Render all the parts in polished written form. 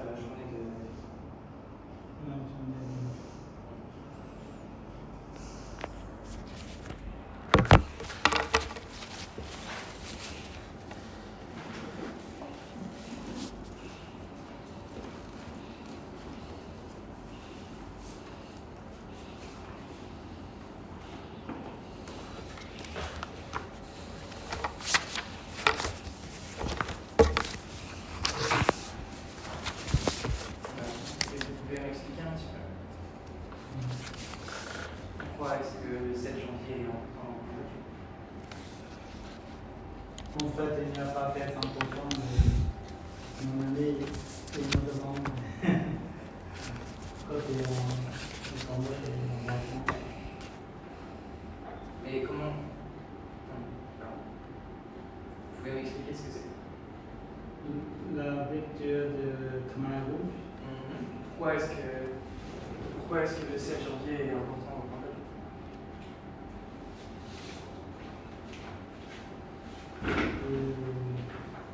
la journée de... La journée de... Pourquoi est-ce que le 7 janvier est important aujourd'hui? En fait, il n'y a pas fait 100%, mais mon ami, il me demande quand il est tombé et on va. Mais comment... Vous pouvez m'expliquer ce que c'est? La victoire de Khmer Rouge. Pourquoi est-ce que le 7 janvier est important au Cambodge?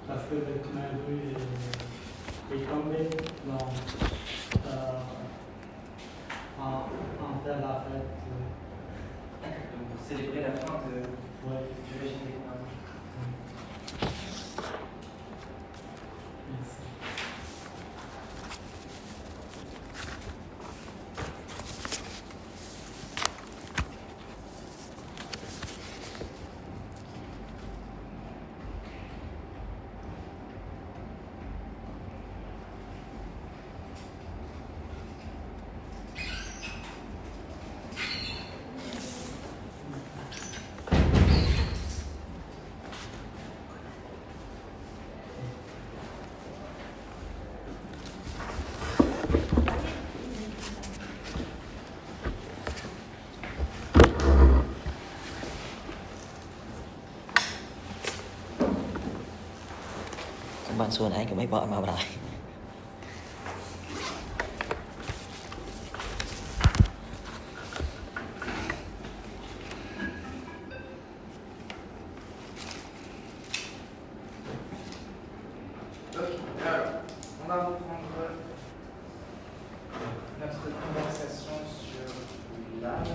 Parce que le Khmer Rouge est tombé en fait la fête. Donc pour célébrer la fin du régime des Khmer Rouges. Merci. Bạn xuân anh của mấy vợ mà lại. Alors, on va reprendre notre conversation sur l'art.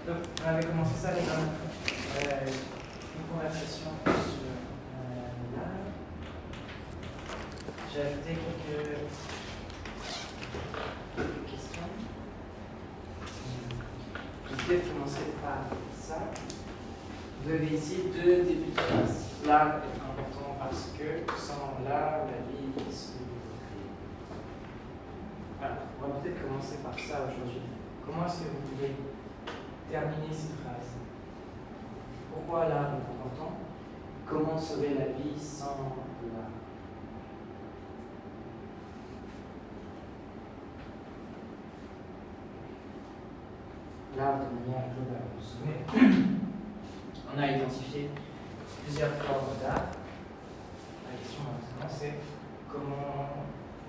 Donc, on avait commencé ça les dernières fois. Une conversation sur l'art. J'ai ajouté quelques questions. Je vais peut-être commencer par ça. Vous avez ici deux débuts de phrase. L'art est important parce que sans l'art, la vie se crée. Alors, on va peut-être commencer par ça aujourd'hui. Comment est-ce que vous pouvez terminer cette phrase? Pourquoi l'art est important? Comment serait la vie sans l'art? L'art de manière globale. Vous vous souvenez? On a identifié plusieurs formes d'art. La question maintenant c'est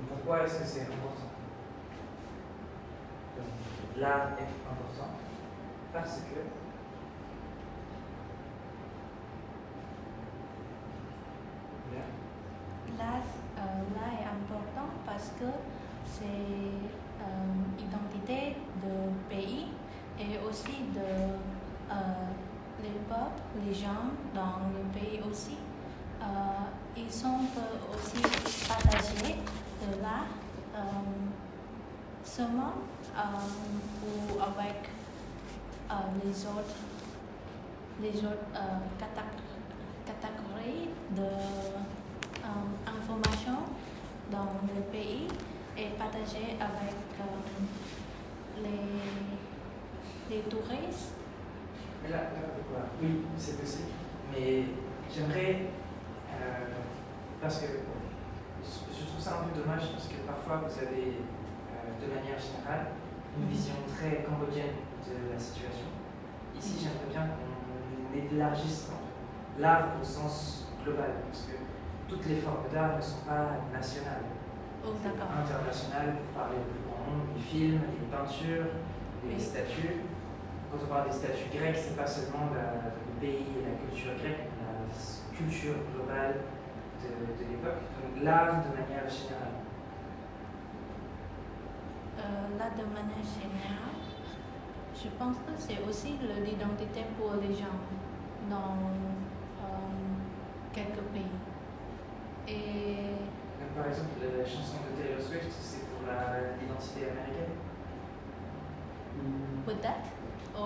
pourquoi est-ce que c'est important? L'art est important parce que L'art est important parce que c'est l'identité du pays et aussi de les peuples, les gens dans le pays aussi. Ils sont aussi partagés de l'art seulement ou avec les autres catégories d'informations dans le pays et partagées avec les touristes. Là, voilà. Oui, c'est possible. Mais j'aimerais, parce que je trouve ça un peu dommage, parce que parfois vous avez, de manière générale, une vision très cambodgienne de la situation. Ici, j'aimerais bien qu'on élargisse l'art au sens global, parce que toutes les formes d'art ne sont pas nationales. Oh, d'accord. Internationales, pour parler du plus grand nombre, les films, les peintures, les Oui. statues. Quand on parle des statues grecques, c'est pas seulement le pays et la culture grecque, la culture globale de l'époque. Donc l'art de manière générale. Là, de manière générale, je pense que c'est aussi l'identité pour les gens dans quelques pays. Et Donc, par exemple, la chanson de Taylor Swift, c'est pour l'identité américaine. peut-être, ou,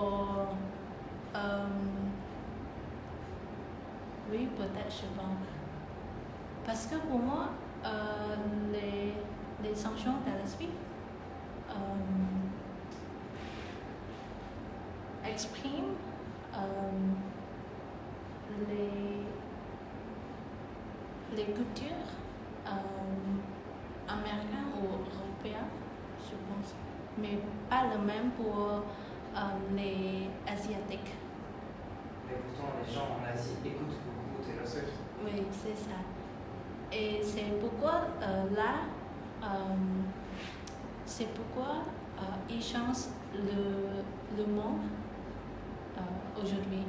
oui, peut-être, je pense. Parce que pour moi, les chansons Taylor Swift expriment les cultures américaines ou européennes, je pense, mais pas le même pour les asiatiques. Mais pourtant, les gens en Asie écoutent beaucoup Taylor Swift. Oui, c'est ça. Et c'est pourquoi là, c'est pourquoi ils changent le monde aujourd'hui.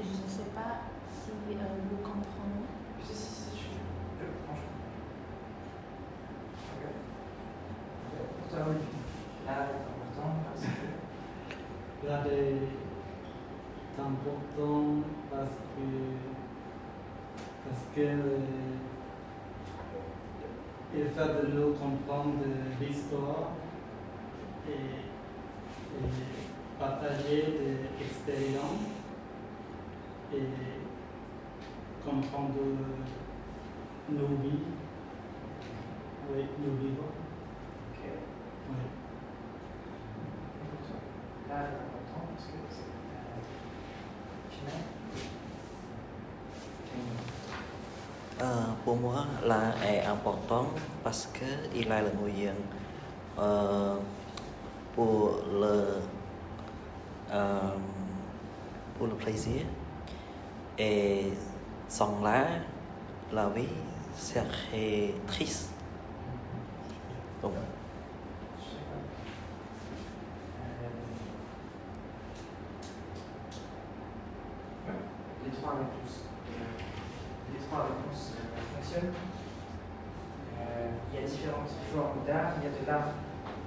Je ne sais pas si vous comprenez. Si, je comprends. Ok. Pour toi, oui. L'art est important parce que. L'art est important parce que il fait de nous comprendre l'histoire et partager des expériences et comprendre nos vies. Oui, nous vivons. Ok. Oui. Pour toi, l'art est important parce que c'est. Final. Pour moi, l'art est important parce qu'il est le moyen pour le plaisir. Et sans l'art, la vie serait triste. Donc, Je sais pas. Ouais, les trois réponses. Les trois réponses fonctionnent. Il y a différentes formes d'art. Il y a de l'art,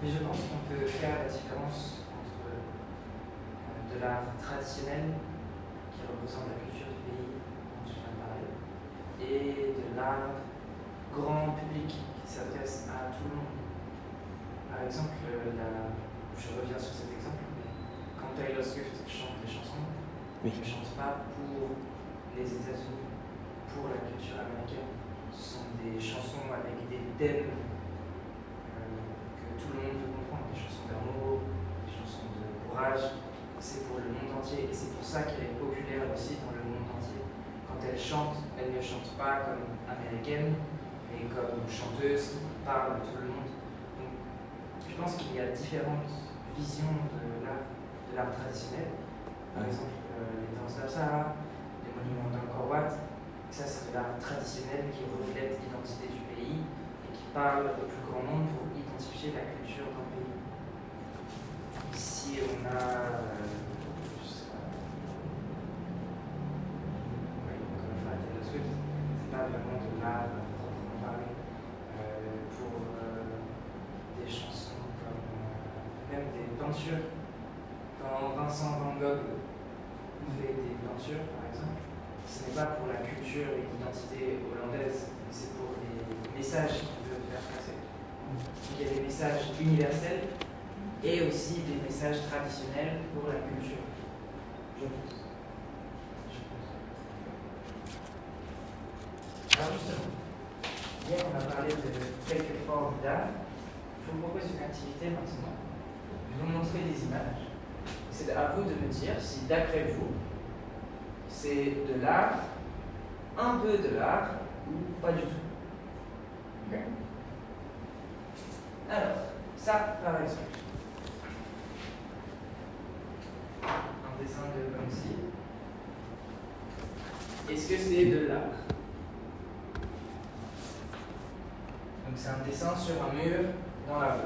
mais je pense qu'on peut faire la différence entre de l'art traditionnel qui représente la culture du pays dont tu viens de parler et de l'art grand public qui s'adresse à tout le monde. Par exemple, je reviens sur cet exemple, mais quand Taylor Swift chante des chansons, oui. elle ne chante pas pour les États-Unis, pour la culture américaine. Ce sont des chansons avec des thèmes que tout le monde peut comprendre, des chansons d'amour, des chansons de courage. C'est pour le monde entier et c'est pour ça qu'elle est populaire aussi dans le monde entier. Quand elle chante, elle ne chante pas comme américaine, mais comme chanteuse qui parle à tout le monde. Donc, je pense qu'il y a différentes visions de l'art traditionnel. Par exemple, les danses d'Apsara, les monuments d'Angkor Wat. Ça, c'est de l'art traditionnel qui reflète l'identité du pays et qui parle au plus grand nombre pour identifier la culture d'un pays. Ici, on a. Je sais pas. Oui, comme on a Taylor Swift, c'est pas vraiment de l'art proprement parlé. Pour des chansons comme. Même des peintures. Quand Vincent Van Gogh fait des peintures, par exemple, ce n'est pas pour la culture et l'identité hollandaise, mais c'est pour les messages qu'il veut faire passer. Donc il y a des messages universels et aussi des messages traditionnels pour la culture. Je pense. Alors justement, hier on a parlé de quelques formes d'art. Je vous propose une activité maintenant. Je vais vous montrer des images. C'est à vous de me dire si d'après vous, c'est de l'art, un peu de l'art ou pas du tout. Ok. Alors, ça par exemple. Un dessin de comme ci. Est-ce que c'est de l'art? Donc c'est un dessin sur un mur dans la rue.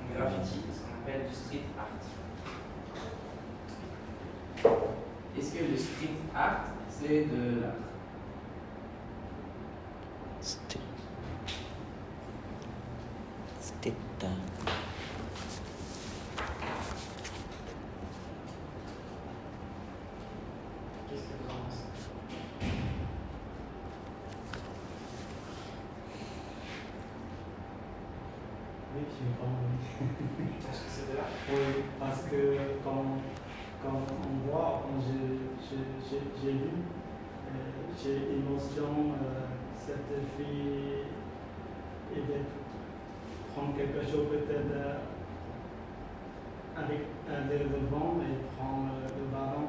Un graffiti, ce qu'on appelle du street art. Est-ce que le street art, c'est de l'art? Stick. Qu'est-ce que vous en pensez? Oui, je pense, oui. Je pense que c'est de l'art. Oui, parce que quand on voit, quand j'ai vu, j'ai émotion, cette fille, et de prendre quelque chose peut-être avec le vent et prendre le ballon.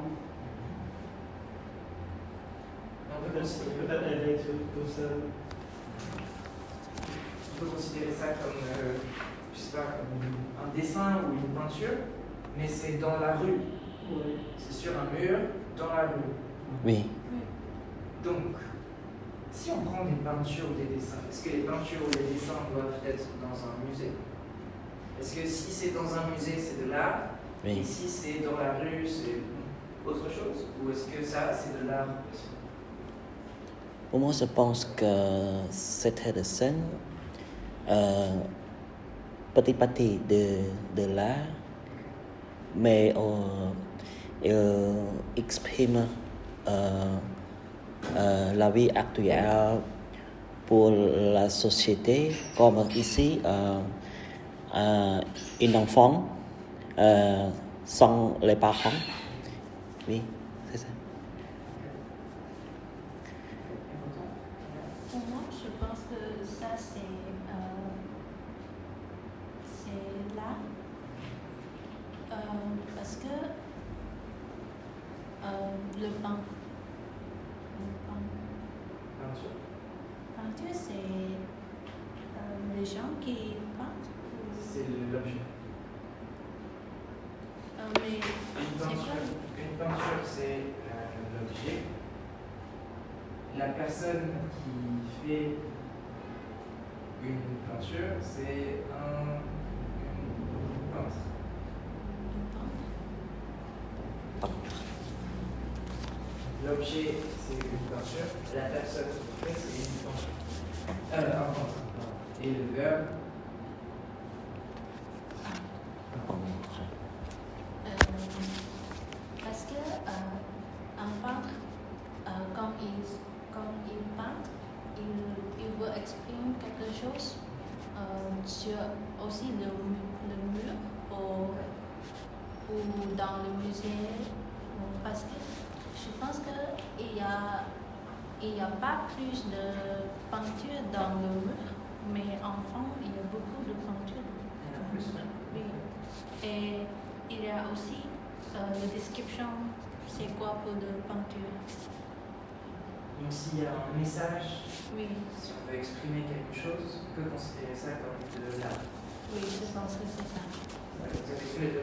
On peut considérer, Peut-être elle est tout seule. on peut considérer ça comme, je sais pas, comme un dessin ou une peinture, mais c'est dans la rue. Oui. C'est sur un mur dans la rue. Oui. Donc, si on prend des peintures ou des dessins, est-ce que les peintures ou les dessins doivent être dans un musée? Est-ce que si c'est dans un musée, c'est de l'art? Et Oui. si c'est dans la rue, c'est autre chose? Ou est-ce que ça, c'est de l'art aussi? Pour moi, je pense que c'était le seul petit partie de l'art, mais exprime la vie actuelle pour la société, comme ici, un enfant sans les parents. Oui, c'est ça. Pour moi, je pense que ça, c'est là. Parce que Peinture. peinture, c'est les gens qui peintent. C'est l'objet. Mais Une peinture, c'est l'objet. La personne qui fait une peinture, c'est un peintre. L'objet, c'est une peinture. La personne qui fait, c'est une peinture. Un peintre. Et le verbe, parce que un peintre, quand il peint, il veut exprimer quelque chose sur aussi le mur ou dans le musée. Parce que je pense qu'il y a pas plus de peinture dans le mur, mais en fond, il y a beaucoup de peinture. il y en a plus. Oui. Et il y a aussi la description, c'est quoi pour de peinture. Donc s'il y a un message, Oui, si on veut exprimer quelque chose, on peut considérer ça comme de l'art. oui, je pense que c'est ça. Vous avez tous les deux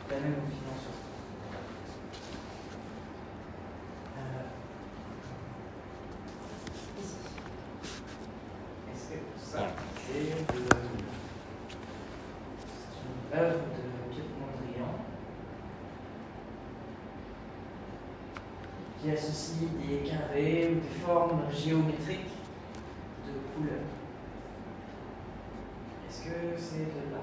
la même opinion sur ça. Ici. Est-ce que ça, c'est une œuvre de Piet Mondrian qui associe des carrés ou des formes géométriques de couleurs? Est-ce que c'est de l'art?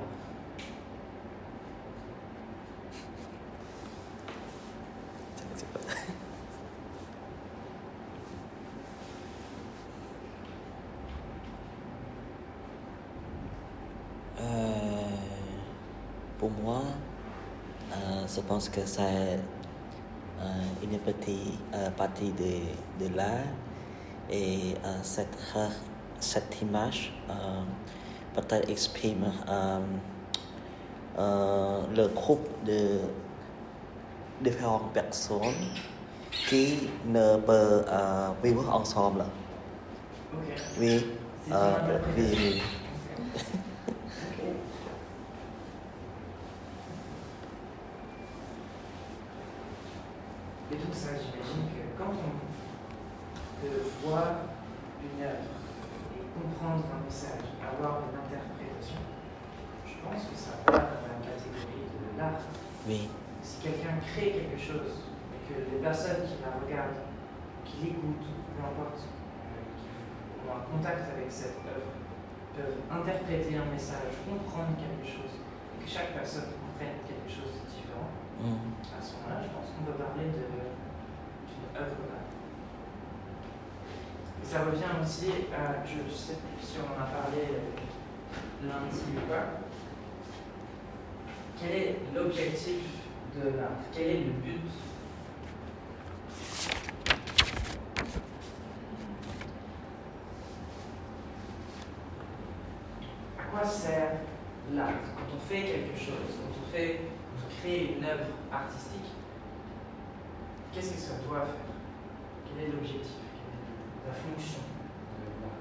Pour moi, je pense que c'est une petite partie de l'art et cette image peut-être exprime le groupe de différentes personnes qui ne peuvent vivre ensemble. Ok. Oui, C'est une interprétation. oui. Et donc ça, j'imagine que quand on peut voir une œuvre et comprendre un message, avoir une interprétation, je pense que ça va dans la catégorie de l'art. Oui. Si quelqu'un crée quelque chose et que les personnes qui la regardent, qui l'écoutent, peu importe, qui ont un contact avec cette œuvre, peuvent interpréter un message, comprendre quelque chose, et que chaque personne comprenne quelque chose de différent, à ce moment-là, je pense qu'on peut parler d'une œuvre d'art. Et ça revient aussi à, je ne sais plus si on en a parlé lundi ou pas, quel est l'objectif de l'art? Quel est le but? À quoi sert l'art? Quand on fait quelque chose, quand on crée une œuvre artistique, qu'est-ce que ça doit faire? Quel est l'objectif? Quelle est la fonction de l'art?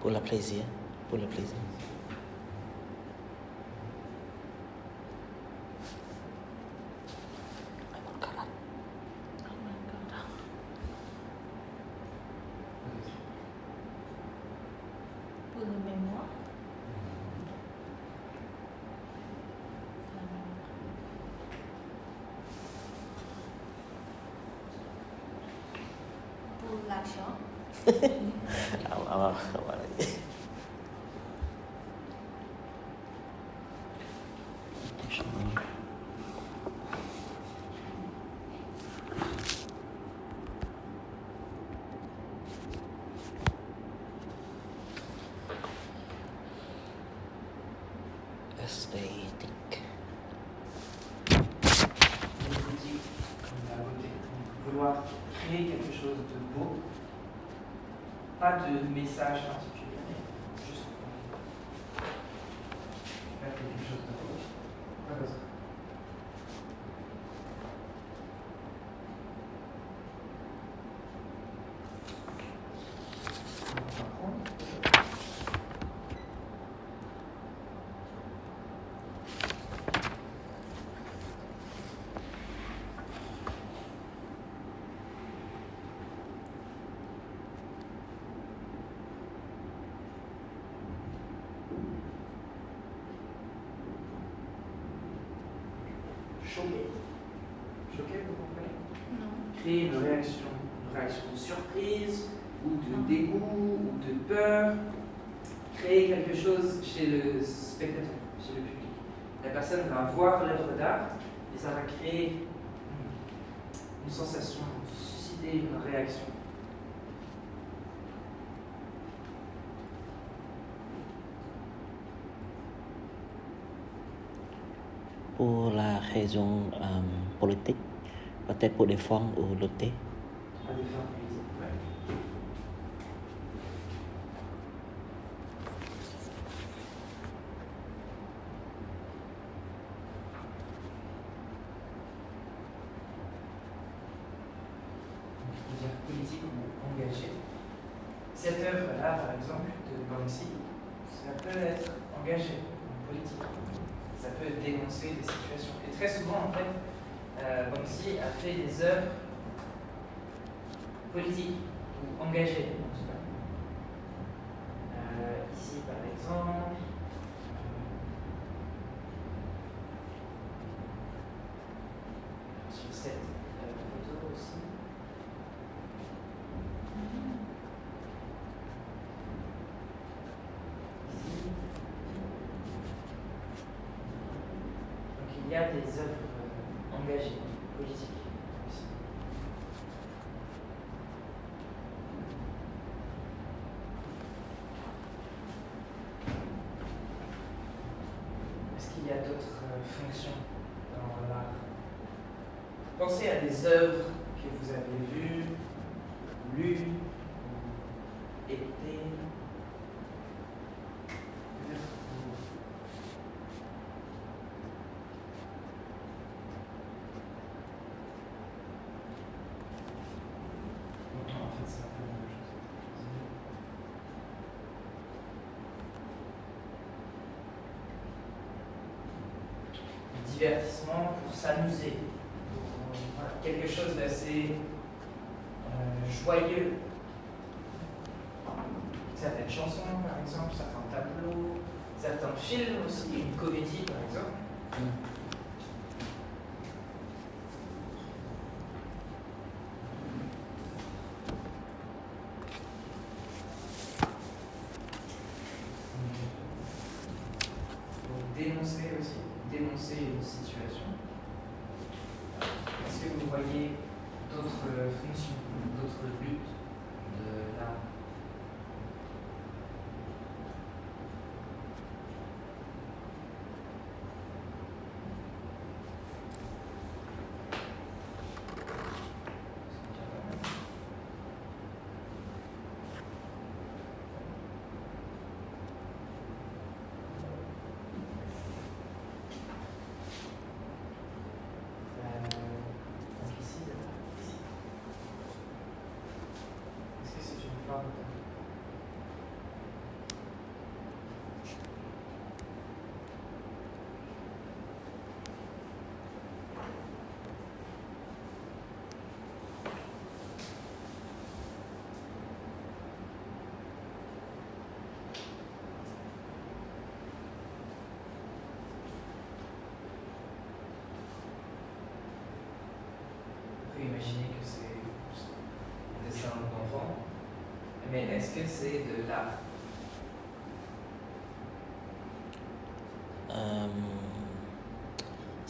Pour le plaisir. Pour le plaisir. Pour le mémoire. Pour l'argent. Không phải là gì. Esthétique. L'esthétique, comme la beauté. Donc, vouloir créer quelque chose de beau, pas de message particulier, mais juste faire quelque chose de beau. Pas d'autre. On va prendre. Choquer. Choquer, vous comprenez? Non. Créer une réaction de surprise, ou de dégoût, ou de peur. Créer quelque chose chez le spectateur, chez le public. La personne va voir l'œuvre d'art et ça va créer une sensation, susciter une réaction. Pour la raison politique, peut-être pour défendre ou lutter. À des fins politiques, ouais. On peut dire politique ou engagé. Cette œuvre-là, par exemple, de Banksy, ça peut être engagé en politique. Ça peut dénoncer des situations. Et très souvent, en fait, Banksy a fait des œuvres politiques ou engagées, en tout cas. Ici, par exemple, sur cette photo aussi. Ici. Donc il y a des œuvres engagées, politiques aussi. Est-ce qu'il y a d'autres fonctions dans l'art? Pensez à des œuvres que vous avez vues, lues, ou écoutées. Peut-être vous- Non, en fait, c'est un peu la même chose. Divertissement pour s'amuser, pour voilà, quelque chose d'assez joyeux. Certaines chansons, par exemple, certains tableaux, certains films aussi, une comédie, par exemple. Dénoncer aussi, dénoncer une situation. Est-ce que vous voyez d'autres fonctions, d'autres buts de l'art? Ici, ici. Est-ce que c'est une forme de... On peut imaginer que c'est un dessin d'enfant, mais est-ce que c'est de l'art?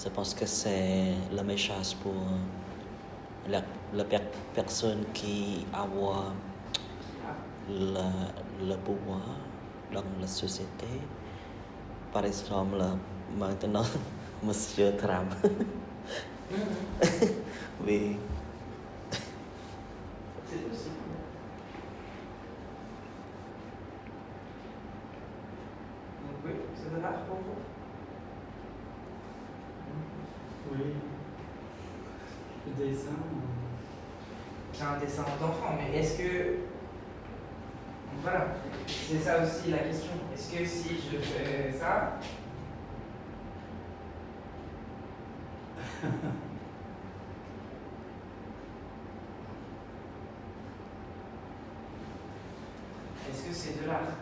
Je pense que c'est le message pour la personne qui a le pouvoir dans la société. Par exemple, maintenant, Monsieur Trump. Oui. C'est possible. Donc oui, c'est de l'art pour vous? Oui. Le dessin. C'est un dessin d'enfant, mais est-ce que... Voilà, c'est ça aussi la question. Est-ce que si je fais ça... Est-ce que c'est de l'art?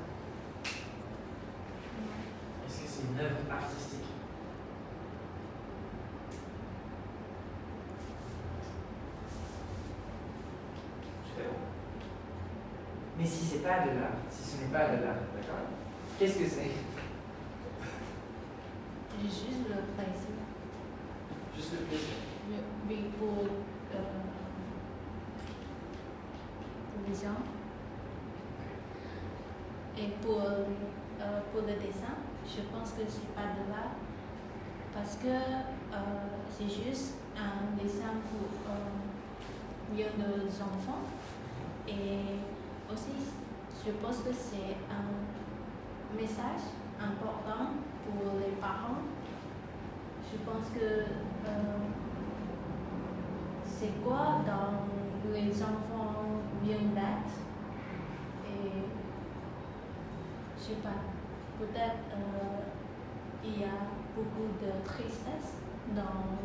Est-ce que c'est une œuvre artistique? Je sais pas. Mais si c'est pas de l'art, si ce n'est pas de l'art, d'accord? Qu'est-ce que c'est? Juste le principe. Juste le plaisir. Oui, pour les gens. Et pour le dessin, je pense que c'est pas de l'art parce que c'est juste un dessin pour mieux les enfants. Et aussi, je pense que c'est un message important pour les parents. Je pense que c'est quoi dans les enfants bien-être et je sais pas, peut-être il y a beaucoup de tristesse dans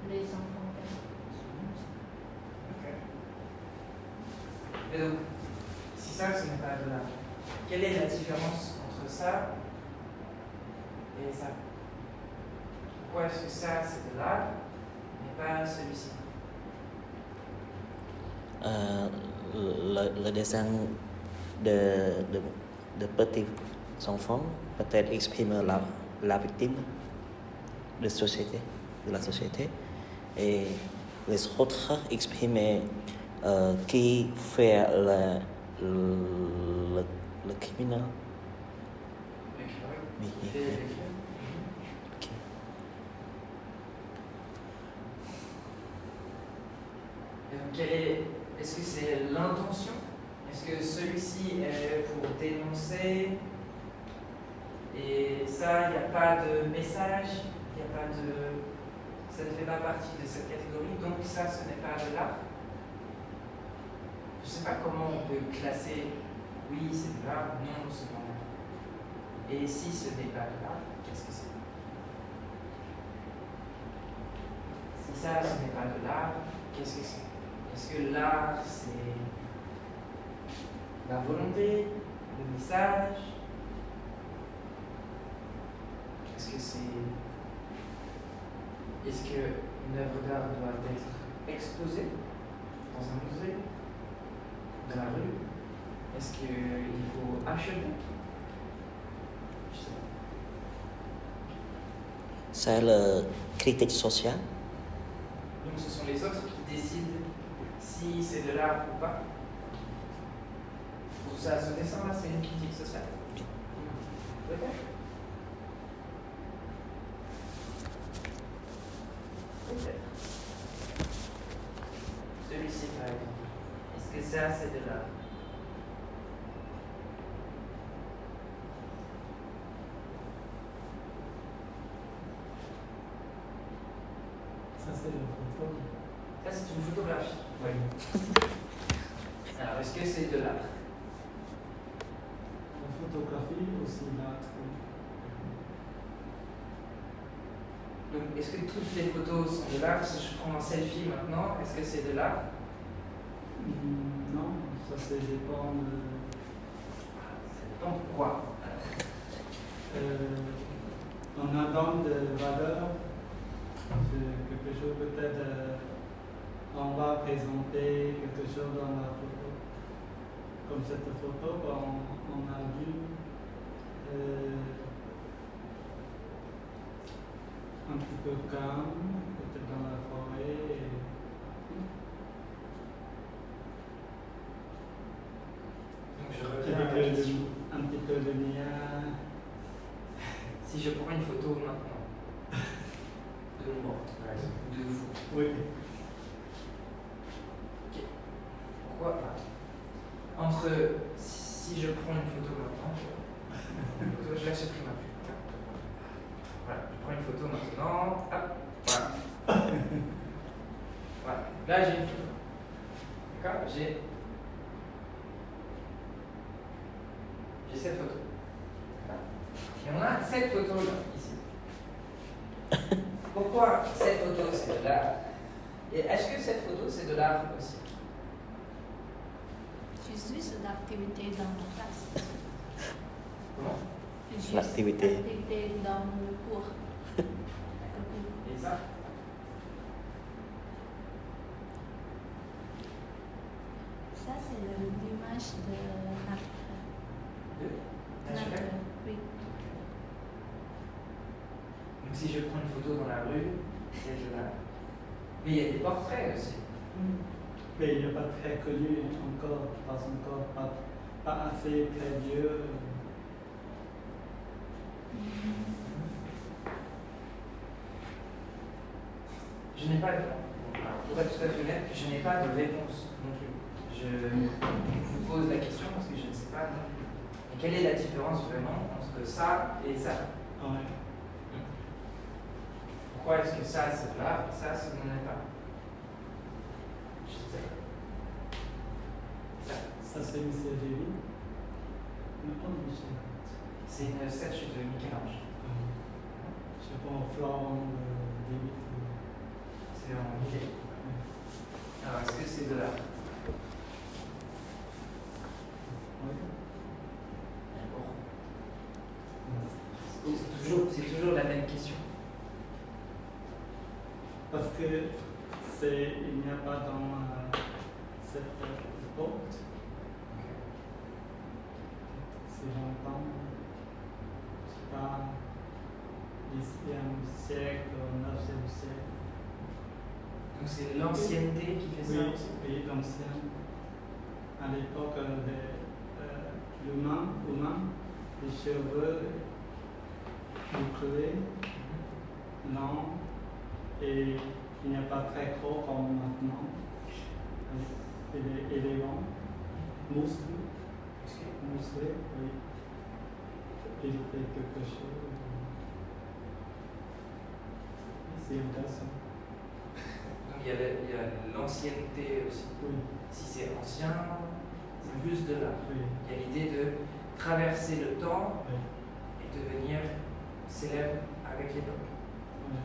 les enfants. Ok. Et donc, si ça, ce n'est pas de l'art, quelle est la différence entre ça et ça? Pourquoi est-ce que ça, c'est de l'art, mais pas celui-ci? Le dessin de petits enfants peut-être exprime la victime de la société et les autres expriment qui fait le criminel. Oui. Ok. Et donc, est-ce que c'est l'intention? Est-ce que celui-ci est pour dénoncer? Et ça, il n'y a pas de message, il n'y a pas de... Ça ne fait pas partie de cette catégorie, donc ça, ce n'est pas de l'art. Je ne sais pas comment on peut classer, oui, c'est de l'art, non, c'est pas de l'art. Et si ce n'est pas de l'art, qu'est-ce que c'est? Si ça, ce n'est pas de l'art, qu'est-ce que c'est? Est-ce que l'art, c'est la volonté, le message? Qu'est-ce que c'est? Est-ce qu'une œuvre d'art doit être exposée dans un musée, dans la rue? Est-ce qu'il faut acheter? Je sais pas. C'est le critique social. Donc ce sont les autres qui décident si c'est de l'art ou pas. Pour ça, ce dessin-là, c'est une critique sociale. Peut-être. Peut-être. Celui-ci, par exemple. Est-ce que ça, c'est de l'art? Ça, c'est le photo. Ça, c'est une photographie. Oui. Alors, est-ce que c'est de l'art? La photographie aussi, l'art. Donc, est-ce que toutes les photos sont de l'art? Si je prends un selfie maintenant, est-ce que c'est de l'art? Non, ça dépend de... Ça dépend de quoi? On a dans de valeur, c'est quelque chose peut-être on va présenter quelque chose dans la photo. Comme cette photo, on a vu un petit peu calme, peut-être dans la forêt. Donc, je reviens à la question. Un petit peu de lumière. Si je prends une photo maintenant, de moi, par exemple, de vous, Oui. pourquoi pas? Entre si je prends une photo maintenant, je la supprime un peu. Voilà, je prends une photo maintenant, hop, voilà. Voilà, là j'ai une photo. D'accord? J'ai cette photo. Voilà. Et on a cette photo là, ici. Pourquoi cette photo c'est de l'art? Et est-ce que cette photo c'est de l'art aussi? Juste l'activité dans la classe. Comment? Juste L'activité. l'activité dans le cours. Et ça? Ça, c'est l'image de Naturel? nature. Oui. Donc si je prends une photo dans la rue, c'est de l'art. Mais il y a des portraits aussi. Mais il n'est pas très connu encore, pas assez très vieux. Je n'ai pas de... Pour être tout à fait honnête, je n'ai pas de réponse non plus. Je vous pose la question parce que je ne sais pas non plus. Et quelle est la différence vraiment entre ça et ça? Ouais. Pourquoi est-ce que ça c'est de l'art et ça n'en est pas? Je sais pas. Ça, c'est une série. Non, Michel. C'est une statue de Michel-Ange. Je sais pas, en flanc de David. C'est en Michel. Alors est-ce que c'est de l'art? Oui. C'est toujours la même question. Parce que il n'y a pas dans cette époque. C'est longtemps. Je sais pas, 10e siècle, 9e siècle. Donc c'est l'ancienneté qui fait ça Oui, aussi? oui, l'ancien. À l'époque de l'humain, les cheveux bouclés, longs, et il n'y a pas très gros comme maintenant. Il est élégant, musclé, oui. Il fait quelque chose. C'est intéressant. Donc il y a l'ancienneté aussi. Oui, Si c'est ancien, c'est plus de l'art. oui, Il y a l'idée de traverser le temps oui. s'élève avec l'époque. Ouais.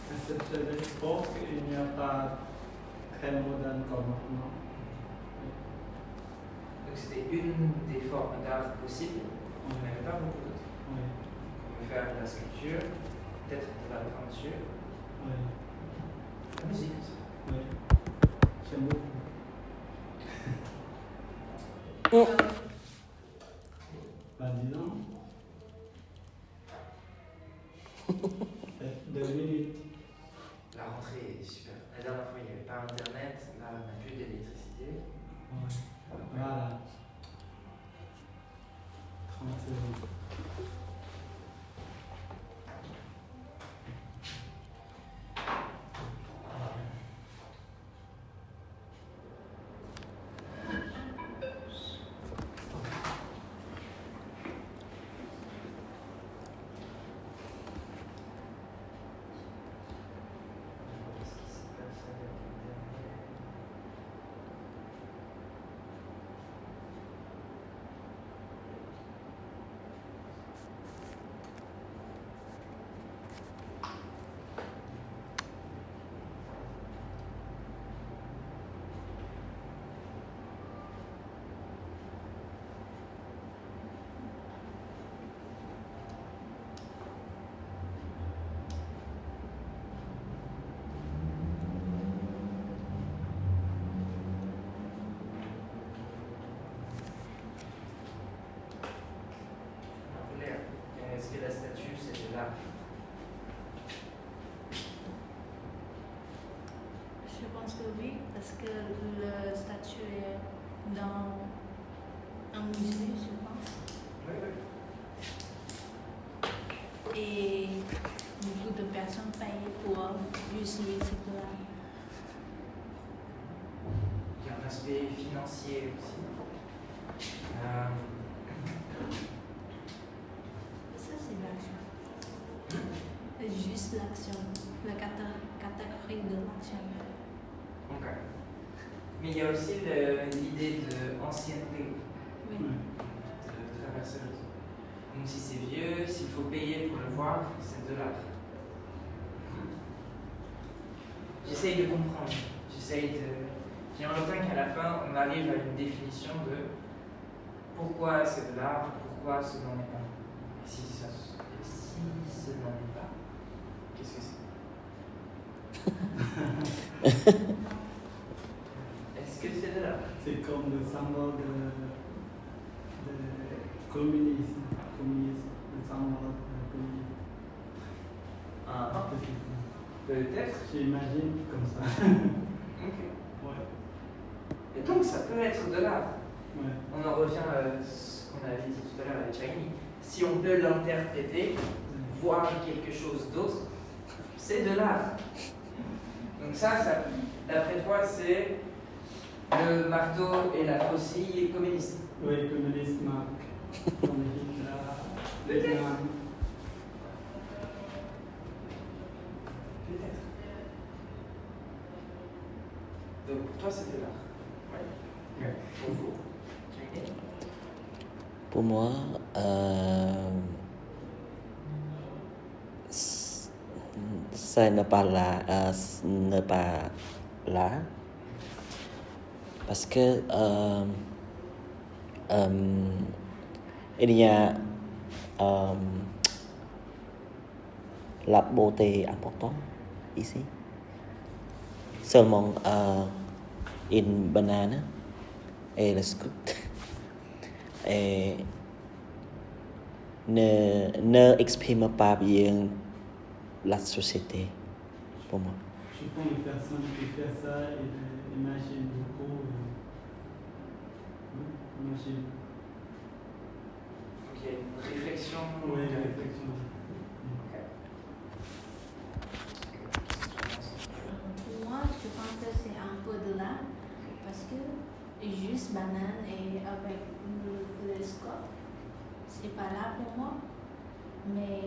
À cette époque, il n'y a pas très moderne comme maintenant. Donc c'était une des formes d'art possibles. On n'en avait pas beaucoup d'autres. Oui, On pouvait faire de la sculpture, peut-être de la peinture, oui, la musique aussi. oui. J'aime beaucoup. Bah, dis donc. 2 minutes. La rentrée est super. La dernière fois, il n'y avait pas internet, là, on n'a plus d'électricité. Ouais. Voilà. 30 secondes. Qu'est-ce qui se passe avec internet? Est-ce que la statue, c'est de l'art? Je pense que oui, parce que le statue est dans un musée, je pense. Oui, oui. Et beaucoup de personnes payent pour utiliser cet art. Il y a un aspect financier aussi. Ça, c'est l'action. Juste l'action, la catégorie de l'action. Ok. Mais il y a aussi l'idée d'ancienneté, Oui. de traverser le temps. Donc si c'est vieux, s'il faut payer pour le voir, c'est de l'art. J'essaye de comprendre. J'aimerais bien qu'à la fin, on arrive à une définition de pourquoi c'est de l'art, pourquoi ce n'en est pas. Et si ce n'en est pas, qu'est-ce que c'est? Est-ce que c'est de l'art? C'est comme le symbole de communisme. Le symbole de communisme. Ah, peut-être. J'imagine comme ça. Ok. Ouais. Et donc ça peut être de l'art. Ouais. On en revient à ce qu'on avait dit tout à l'heure avec Chagny. Si on peut l'interpréter, voir quelque chose d'autre, c'est de l'art. Donc ça, d'après toi, c'est le marteau et la faucille communiste. Oui, communisme, on dit là. Peut-être. Vietnam. Peut-être. Donc pour toi, c'est de l'art. Ouais. Pour vous, Chagny? Pour moi, ça n'est pas là, parce que il y a la beauté importante ici. Seulement une banane et le scoop et ne exprime pas bien la société pour moi. Je pense que les personnes qui font ça, ils imaginent beaucoup. Imaginent. Ok, réflexion. Oui, réflexion. Ok. Pour moi, je pense que c'est un peu de l'art, parce que juste banane et avec le scope, c'est pas là pour moi. Mais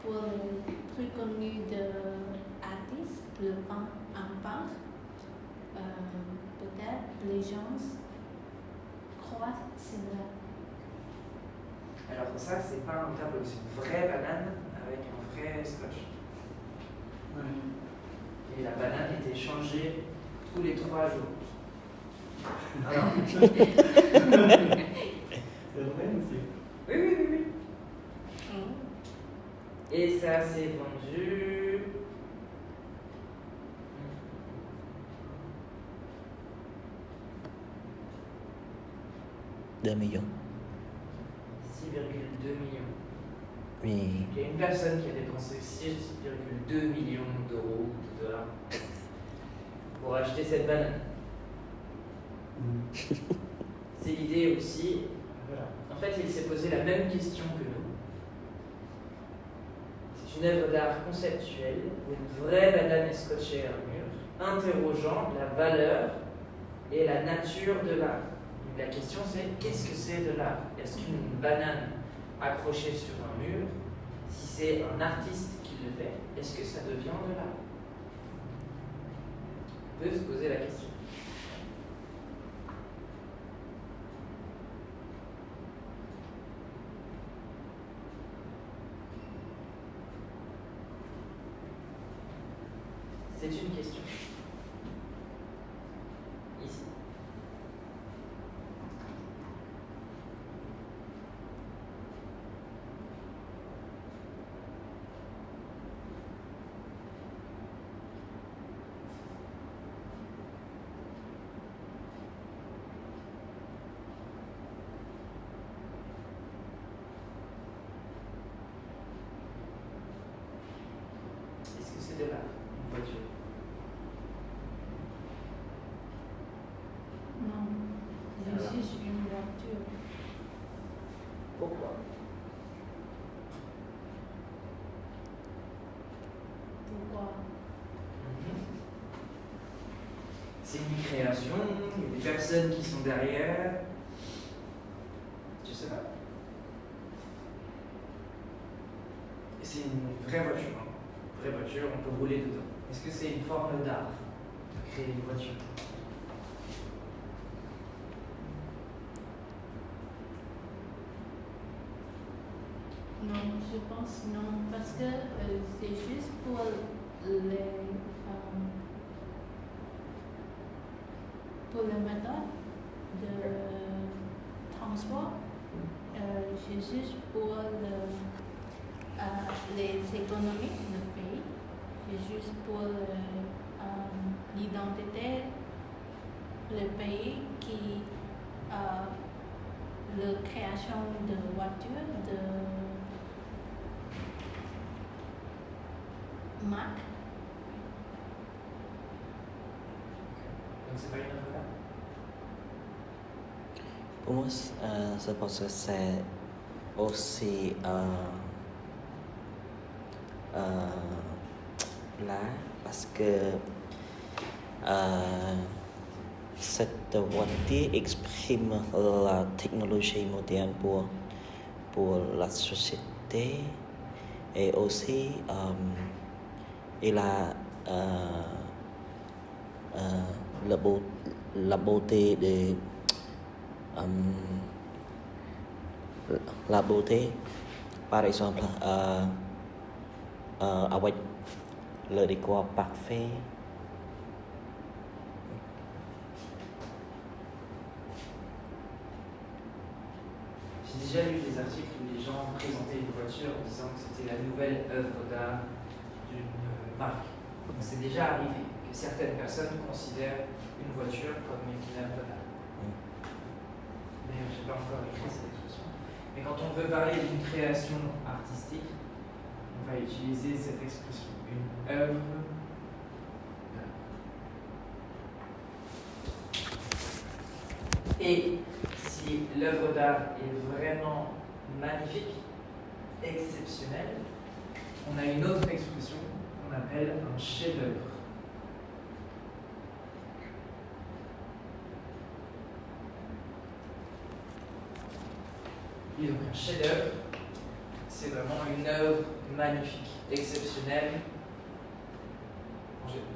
pour le plus connu de artiste, un peintre, les gens croient que c'est là. Alors ça, c'est pas un tableau, c'est une vraie banane avec un vrai scotch. Ouais. Et la banane était changée tous les 3 jours. Alors, C'est vrai aussi. oui. Et ça s'est vendu. 2 millions. 6,2 millions. Oui. Il y a une personne qui a dépensé 6,2 millions d'euros, de dollars, pour acheter cette banane. C'est l'idée aussi. Voilà. En fait, il s'est posé la même question que nous. C'est une œuvre d'art conceptuelle où une vraie banane est scotchée à un mur, interrogeant la valeur et la nature de l'art. La question c'est qu'est-ce que c'est de l'art? Est-ce qu'une banane accrochée sur un mur, si c'est un artiste qui le fait, est-ce que ça devient de l'art? On peut se poser la question. C'est une question. Ici. Est-ce que c'est de l'art, une voiture? Non, c'est juste une voiture. Pourquoi? Pourquoi? C'est une création, il y a des personnes qui sont derrière. Je sais pas. C'est une vraie voiture. Une vraie voiture, on peut rouler dedans. Est-ce que c'est une forme d'art de créer une voiture? Non, je pense non, parce que c'est juste pour les méthodes de transport. C'est juste pour les économies du pays. C'est juste pour l'identité du pays qui la création de voitures, de marques. Donc c'est pas une œuvre d'art? Pour moi, je pense que c'est aussi là parce que cette voiture exprime la technologie moderne pour la société et aussi il a la beauté de la beauté, par exemple, avec le décor parfait. J'ai déjà lu des articles où les gens présentaient une voiture en disant que c'était la nouvelle œuvre d'art d'une marque. Donc c'est déjà arrivé que certaines personnes considèrent une voiture comme une œuvre d'art. Mais je n'ai pas encore écrit cette expression. Mais quand on veut parler d'une création artistique, on va utiliser cette expression, une œuvre d'art. Et si l'œuvre d'art est vraiment magnifique, exceptionnelle, on a une autre expression qu'on appelle un chef-d'œuvre. Et donc un chef-d'œuvre, c'est vraiment une œuvre magnifique, exceptionnelle.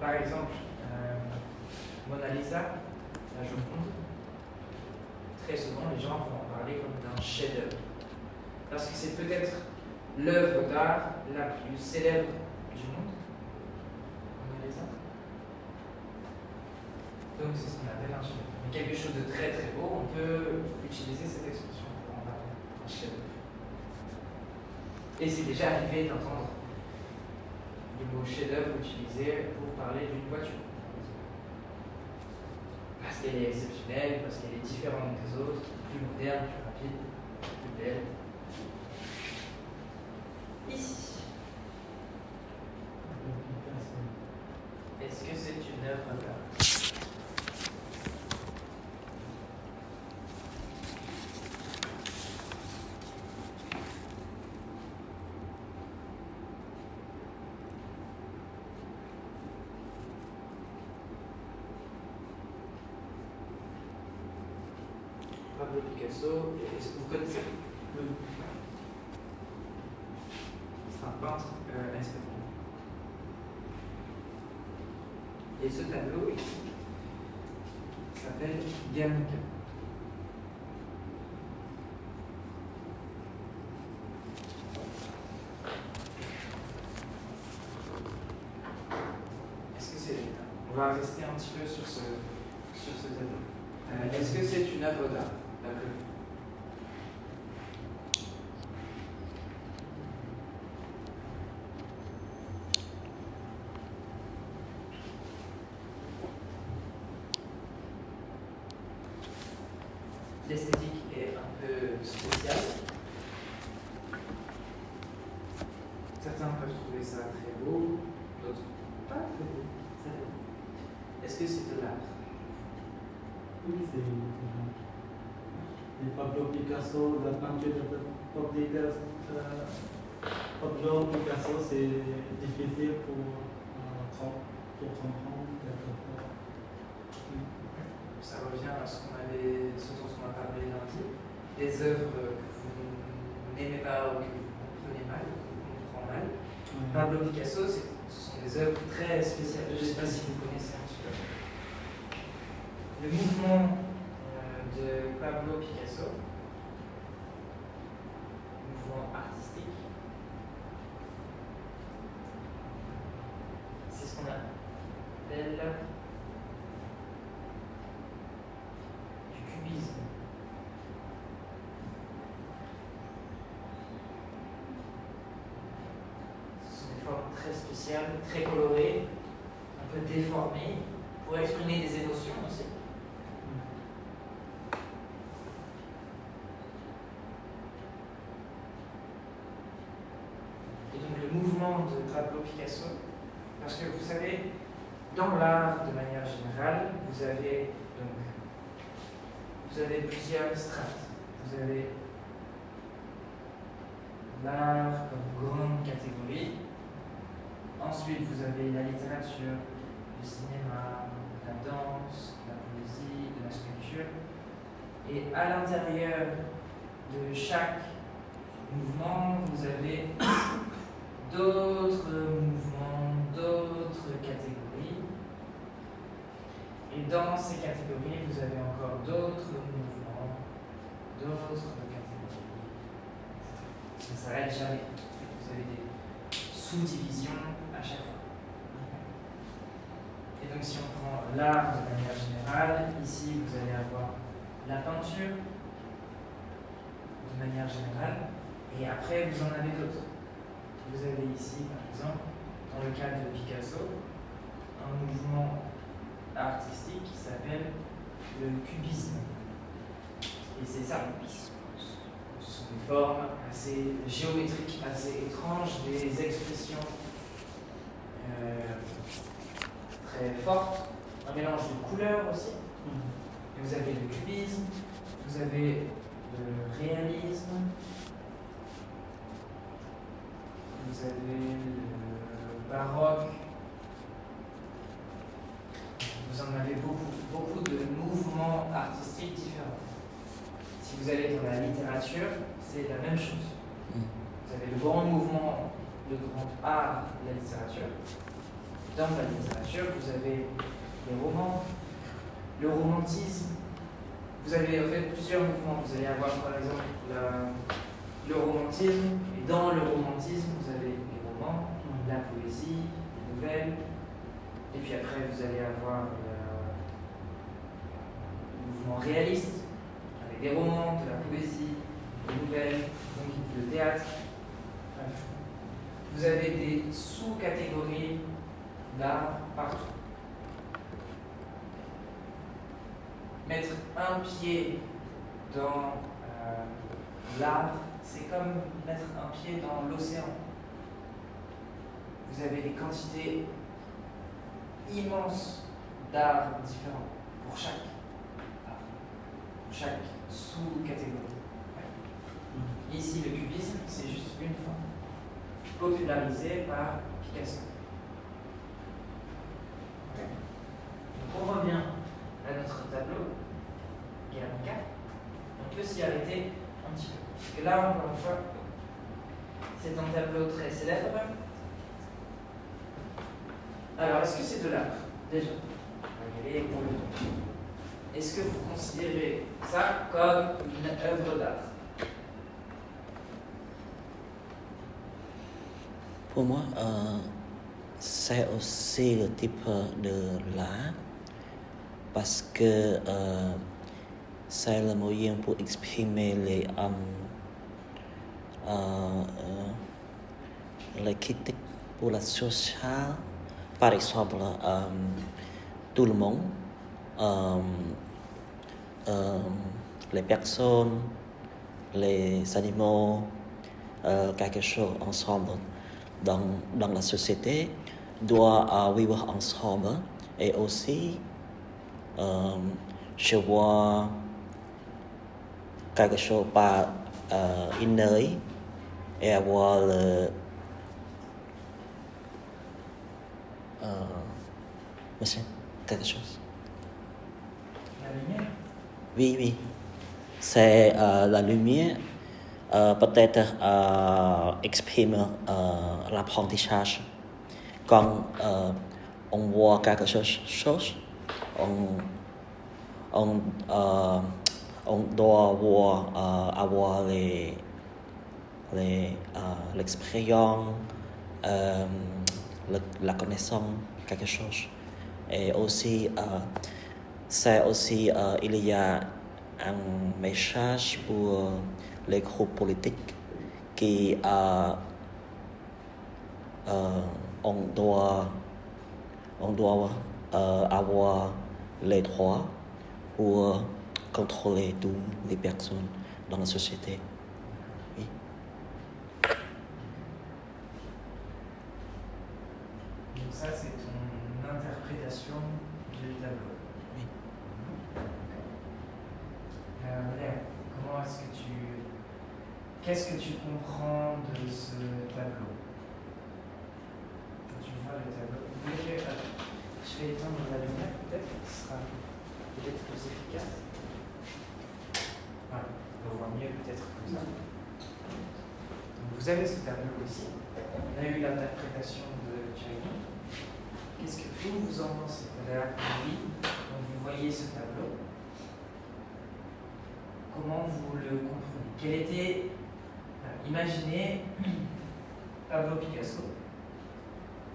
Par exemple, Mona Lisa, la Joconde, très souvent les gens vont en parler comme d'un chef-d'œuvre. Parce que c'est peut-être l'œuvre d'art la plus célèbre du monde. On est ça. Donc c'est ce qu'on appelle un chef-d'œuvre. Mais quelque chose de très très beau, on peut utiliser cette expression pour en parler, un chef-d'œuvre. Et c'est déjà arrivé d'entendre le mot chef-d'œuvre utilisé pour parler d'une voiture. Parce qu'elle est exceptionnelle, parce qu'elle est différente des autres, plus moderne, plus rapide, plus belle. Ici, est-ce que c'est une œuvre d'art? Pablo Picasso, est-ce que vous connaissez? Oui. C'est un peintre espagnol. Et ce tableau ici s'appelle Guernica. Est-ce que c'est... On va rester un petit peu sur ce tableau. Est-ce que c'est une œuvre d'art, d'après vous? L'esthétique est un peu spéciale. Certains peuvent trouver ça très beau, d'autres pas très beau. Est-ce que c'est de l'art? Oui, c'est de Pablo Picasso, la peinture de Pablo Picasso, c'est difficile pour comprendre quelquefois. Ça revient à ce dont on a parlé lundi, des œuvres que vous n'aimez pas ou que vous comprenez mal, ou que vous comprenez mal. Pablo Picasso, ce sont des œuvres très spéciales. Je ne sais pas si vous connaissez un petit peu. Le mouvement de Pablo Picasso, mouvement artistique, c'est ce qu'on appelle du cubisme. Ce sont des formes très spéciales, très colorées, un peu déformées, pour exprimer des émotions aussi. Et donc le mouvement de Pablo Picasso, parce que vous savez, dans l'art de manière générale, vous avez plusieurs strates. Vous avez l'art comme grande catégorie. Ensuite, vous avez la littérature, le cinéma, la danse, la poésie, de la sculpture. Et à l'intérieur de chaque mouvement, vous avez d'autres mouvements, d'autres catégories. Et dans ces catégories, vous avez encore d'autres mouvements, d'autres catégories. Ça ne s'arrête jamais. Vous avez des sous-divisions à chaque fois. Et donc si on prend l'art de manière générale, ici vous allez avoir la peinture de manière générale, et après vous en avez d'autres. Vous avez ici, par exemple, dans le cas de Picasso, un mouvement artistique qui s'appelle le cubisme. Et c'est ça. Ce sont des formes assez géométriques, assez étranges, des expressions très fortes, un mélange de couleurs aussi. Et vous avez le cubisme, vous avez le réalisme, vous avez le baroque, vous en avez beaucoup de mouvements artistiques différents. Si vous allez dans la littérature, c'est la même chose. Vous avez le grand mouvement, le grand art de la littérature. Dans la littérature, vous avez les romans, le romantisme. Vous avez en fait plusieurs mouvements. Vous allez avoir par exemple le romantisme, et dans le romantisme, vous avez les romans, la poésie, les nouvelles, et puis après vous allez avoir le mouvement réaliste, avec des romans, de la poésie, des nouvelles, donc le théâtre. Bref. Vous avez des sous-catégories d'art partout. Mettre un pied dans l'art, c'est comme mettre un pied dans l'océan. Vous avez des quantités immenses d'art différents pour chaque art, pour chaque sous-catégorie. Ouais. Ici, le cubisme, c'est juste une forme, popularisée par Picasso. Okay. Donc on revient à notre tableau, Guernica. On peut s'y arrêter un petit peu. Parce que là, encore une fois, c'est un tableau très célèbre. Alors, est-ce que c'est de l'art, déjà? Est-ce que vous considérez ça comme une œuvre d'art? Pour moi, c'est aussi le type de l'art parce que c'est le moyen pour exprimer les critiques pour la sociale. Par exemple, tout le monde, les personnes, les animaux, quelque chose ensemble dans la société doit vivre ensemble. Et aussi, je vois quelque chose par une œil et avoir monsieur, quelque chose. La lumière? Oui. C'est la lumière peut-être exprime l'apprentissage. Quand on voit quelque chose, on doit avoir l'expérience, la connaissance, quelque chose. Et aussi, c'est aussi, il y a un message pour les groupes politiques qui on doit avoir les droits pour contrôler toutes les personnes dans la société. Oui. Donc ça, c'est ton interprétation du tableau. Oui. Léa, comment est-ce que qu'est-ce que tu comprends de ce tableau? Quand tu vois le tableau, vous voulez que je vais éteindre la lumière peut-être, ce sera peut-être plus efficace. Voilà, on voit mieux peut-être comme ça. Donc vous avez ce tableau ici. On a eu l'interprétation de Thierry. Qu'est-ce que vous en pensez? Oui, donc vous voyez ce tableau. Comment vous le comprenez? Quel était, imaginez Pablo Picasso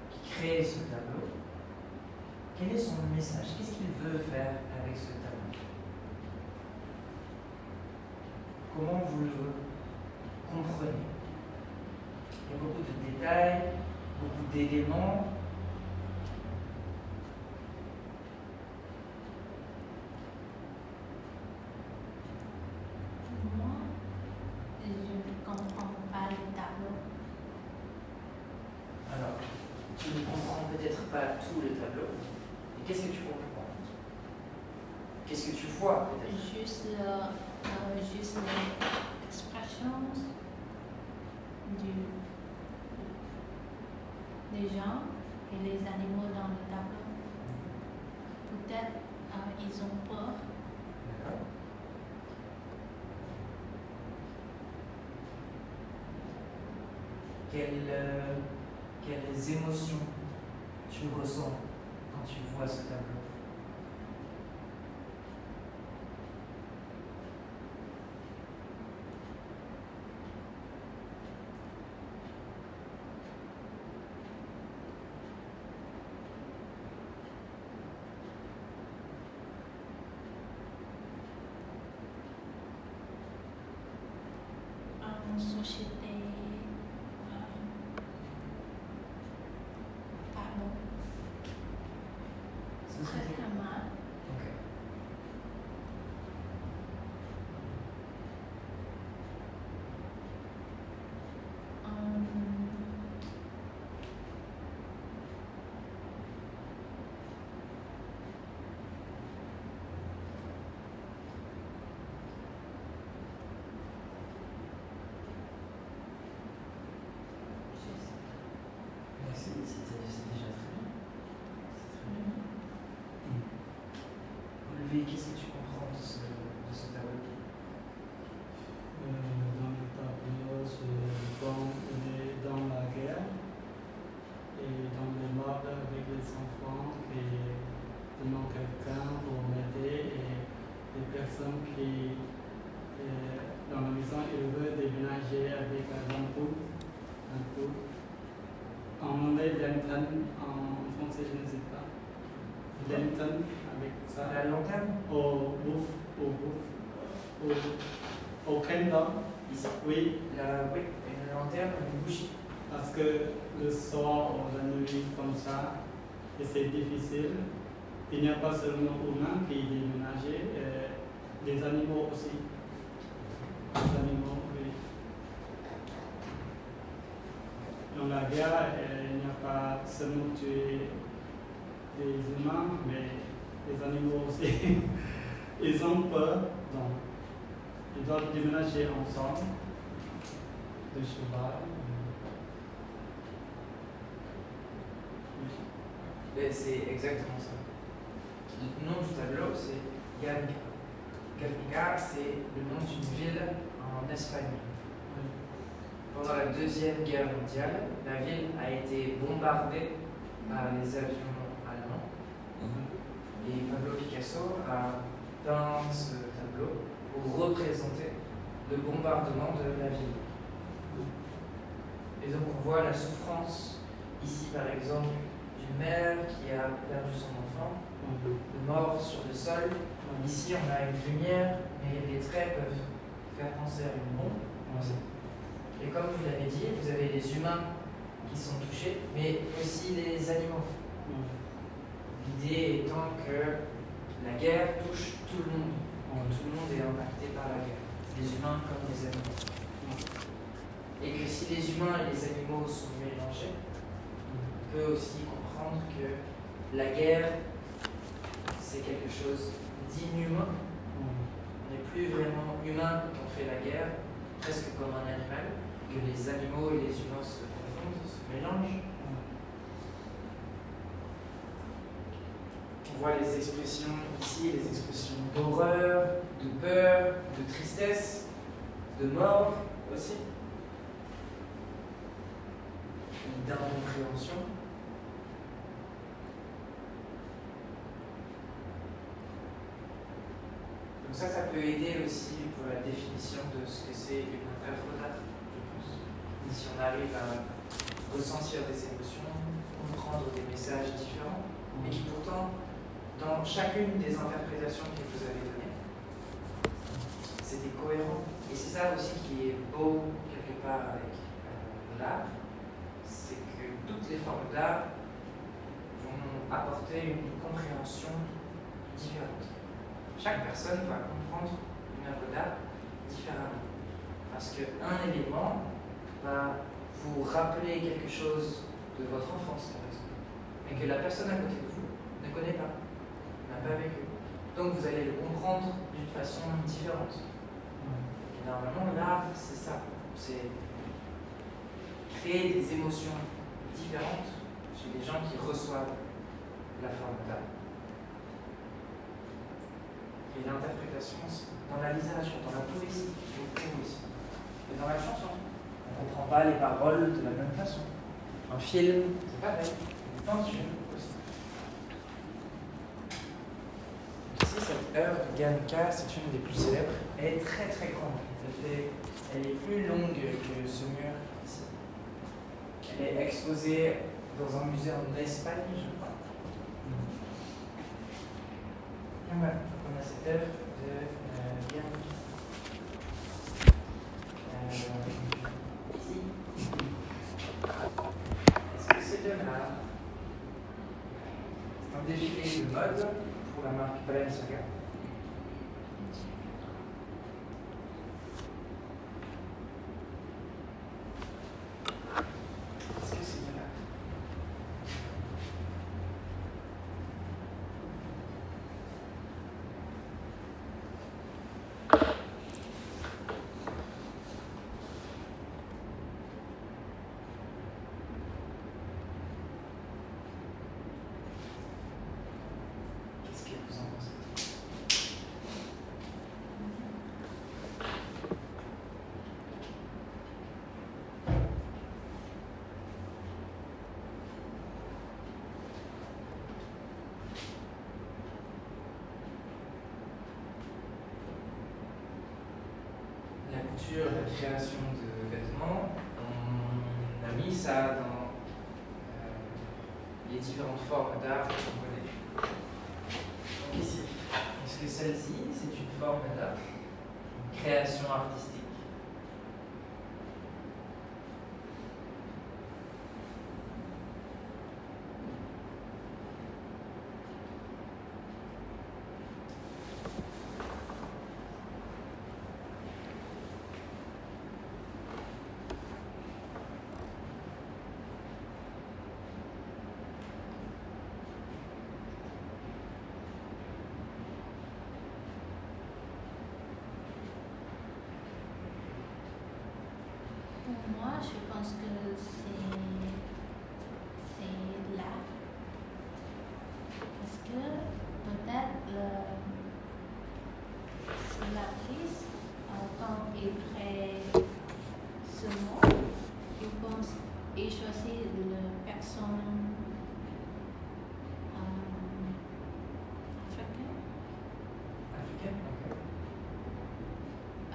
qui crée ce tableau. Quel est son message? Qu'est-ce qu'il veut faire avec ce tableau? Comment vous le comprenez? Il y a beaucoup de détails, beaucoup d'éléments. Moi, je ne comprends pas le tableau. Alors, tu ne comprends peut-être pas tout le tableau. Et qu'est-ce que tu comprends? Qu'est-ce que tu vois peut-être? Juste l'expression des gens et les animaux dans le tableau. Peut-être ils ont peur. D'accord. Quelles émotions tu ressens quand tu vois ce tableau? Louis, qu'est-ce que tu comprends de ce tableau? Dans le tableau, on est dans la guerre et dans le mode avec les enfants qui demandent quelqu'un pour m'aider et des personnes qui, dans la maison, ils veulent déménager avec un couple. En anglais, lanterne, en français, je ne sais pas. Lanterne, avec ça. La lanterne? Au candle, Ici? oui, Oui, une lanterne, une bougie. parce que le soir ou la nuit comme ça, et c'est difficile. Il n'y a pas seulement humains qui déménagent, les animaux aussi. Les animaux, oui. Dans la guerre, il n'y a pas seulement tuer des humains, mais les animaux aussi. Ils ont peur, donc ils doivent déménager ensemble, de cheval. C'est exactement ça. Le nom du tableau, c'est Guernica. Guernica, c'est le nom d'une ville en Espagne. Pendant la Deuxième Guerre mondiale, la ville a été bombardée par les avions allemands. Et Pablo Picasso a peint ce tableau pour représenter le bombardement de la ville. Et donc on voit la souffrance, ici par exemple, d'une mère qui a perdu son enfant, de mort sur le sol. Ici on a une lumière, mais les traits peuvent faire penser à une bombe. Et comme vous l'avez dit, vous avez les humains qui sont touchés, mais aussi les animaux. L'idée étant que la guerre touche tout le monde. Tout le monde est impacté par la guerre, les humains comme les animaux. Et que si les humains et les animaux sont mélangés, on peut aussi comprendre que la guerre, c'est quelque chose d'inhumain. On n'est plus vraiment humain quand on fait la guerre, presque comme un animal, que les animaux et les humains se confondent, se mélangent. On voit les expressions ici, les expressions d'horreur, de peur, de tristesse, de mort aussi, d'incompréhension. Donc ça peut aider aussi pour la définition de ce que c'est une œuvre d'art, je pense. Et si on arrive à ressentir des émotions, comprendre des messages différents, mais qui pourtant, dans chacune des interprétations que vous avez données, c'était cohérent. Et c'est ça aussi qui est beau quelque part avec l'art, c'est que toutes les formes d'art vont apporter une compréhension différente. Chaque personne va comprendre une œuvre d'art différemment. Parce qu'un élément va vous rappeler quelque chose de votre enfance, par exemple, mais que la personne à côté de vous ne connaît pas, n'a pas vécu. Donc vous allez le comprendre d'une façon différente. Et normalement, l'art, c'est ça. C'est créer des émotions différentes chez les gens qui reçoivent la forme d'art. Et l'interprétation, dans la littérature, dans la poésie, beaucoup aussi. Et dans la chanson, on ne comprend pas les paroles de la même façon. Un film, c'est pareil. Une peinture aussi. Ici, cette œuvre de Guernica, c'est une des plus célèbres. Elle est très très grande. Elle est plus longue que ce mur ici. Elle est exposée dans un musée en Espagne, je crois. Et voilà, on a cette œuvre de Guernica. Ici. Est-ce que c'est de l'art? C'est un défilé de mode pour la marque Balenciaga. Est-ce que c'est de l'art? Qu'est-ce que vous en pensez? couture, la création de vêtements, on a mis ça dans les différentes formes d'art qu'on connaît. Donc ici, est-ce que celle-ci, c'est une forme d'art, une création artistique? Pour moi, je pense que c'est l'art. Parce que peut-être l'artiste, quand il crée ce mot, il pense et choisit la personne africaine. Africaine, ok.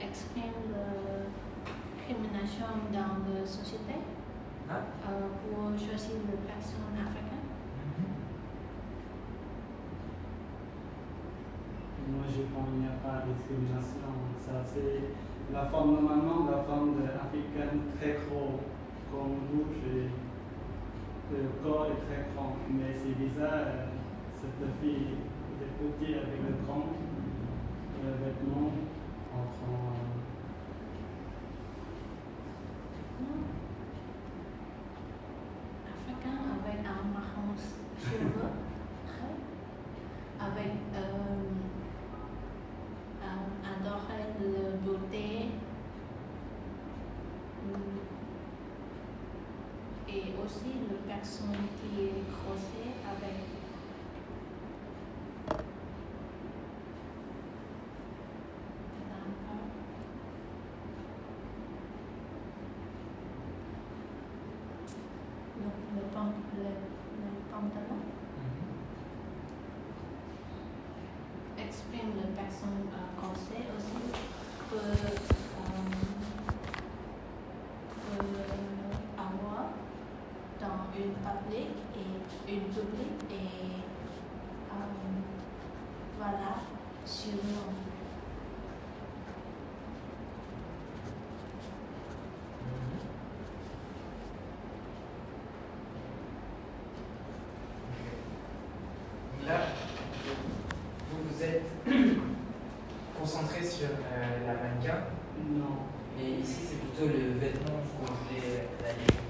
Exprime la discrimination dans la société Ah. pour choisir les personnes africaines. Moi, je pense qu'il n'y a pas de discrimination. Ça, c'est la forme, normalement, la forme africaine très gros, comme bouche et le corps est très grand. Mais c'est bizarre, cette fille est petite avec le grand, le vêtement entre. Africain avec un marron cheveux, avec adorer la beauté et aussi la personne qui est grossée avec le pantalon exprime la personne grossée aussi peut avoir dans une public et voilà sur nous. Là, vous vous êtes concentré sur la mannequin, Non. et ici c'est plutôt le vêtement qu'on voulait analyser.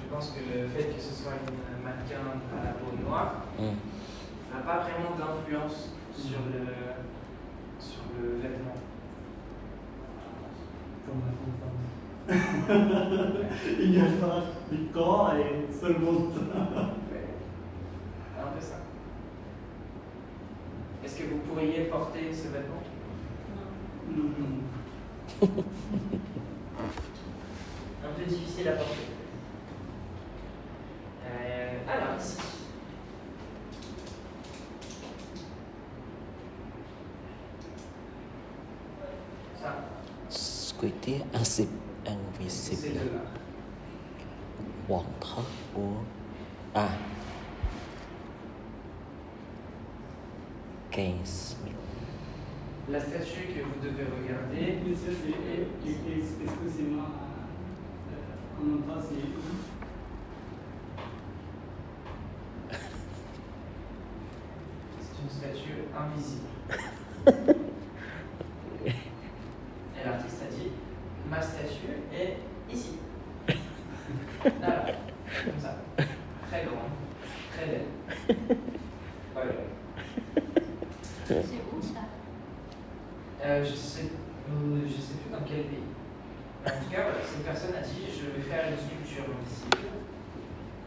Je pense que le fait que ce soit une mannequin à la peau noire n'a pas vraiment d'influence sur le vêtement. Comme la femme. Il n'y a pas de corps et seulement ça. Un peu ça. Est-ce que vous pourriez porter ce vêtement? Un peu difficile à porter. Alors, ici. Ça. Squidty acid C'est invisible. deux là. Quảng thất của Case. La statue que vous devez regarder, Monsieur, excusez-moi, en même temps, c'est où? c'est une statue invisible. Et l'artiste a dit, ma statue est ici. Là, comme ça. Très grande, très belle. Voilà. C'est où ça? Je sais plus dans quel pays. En tout cas, voilà, cette personne a dit, je vais faire une sculpture invisible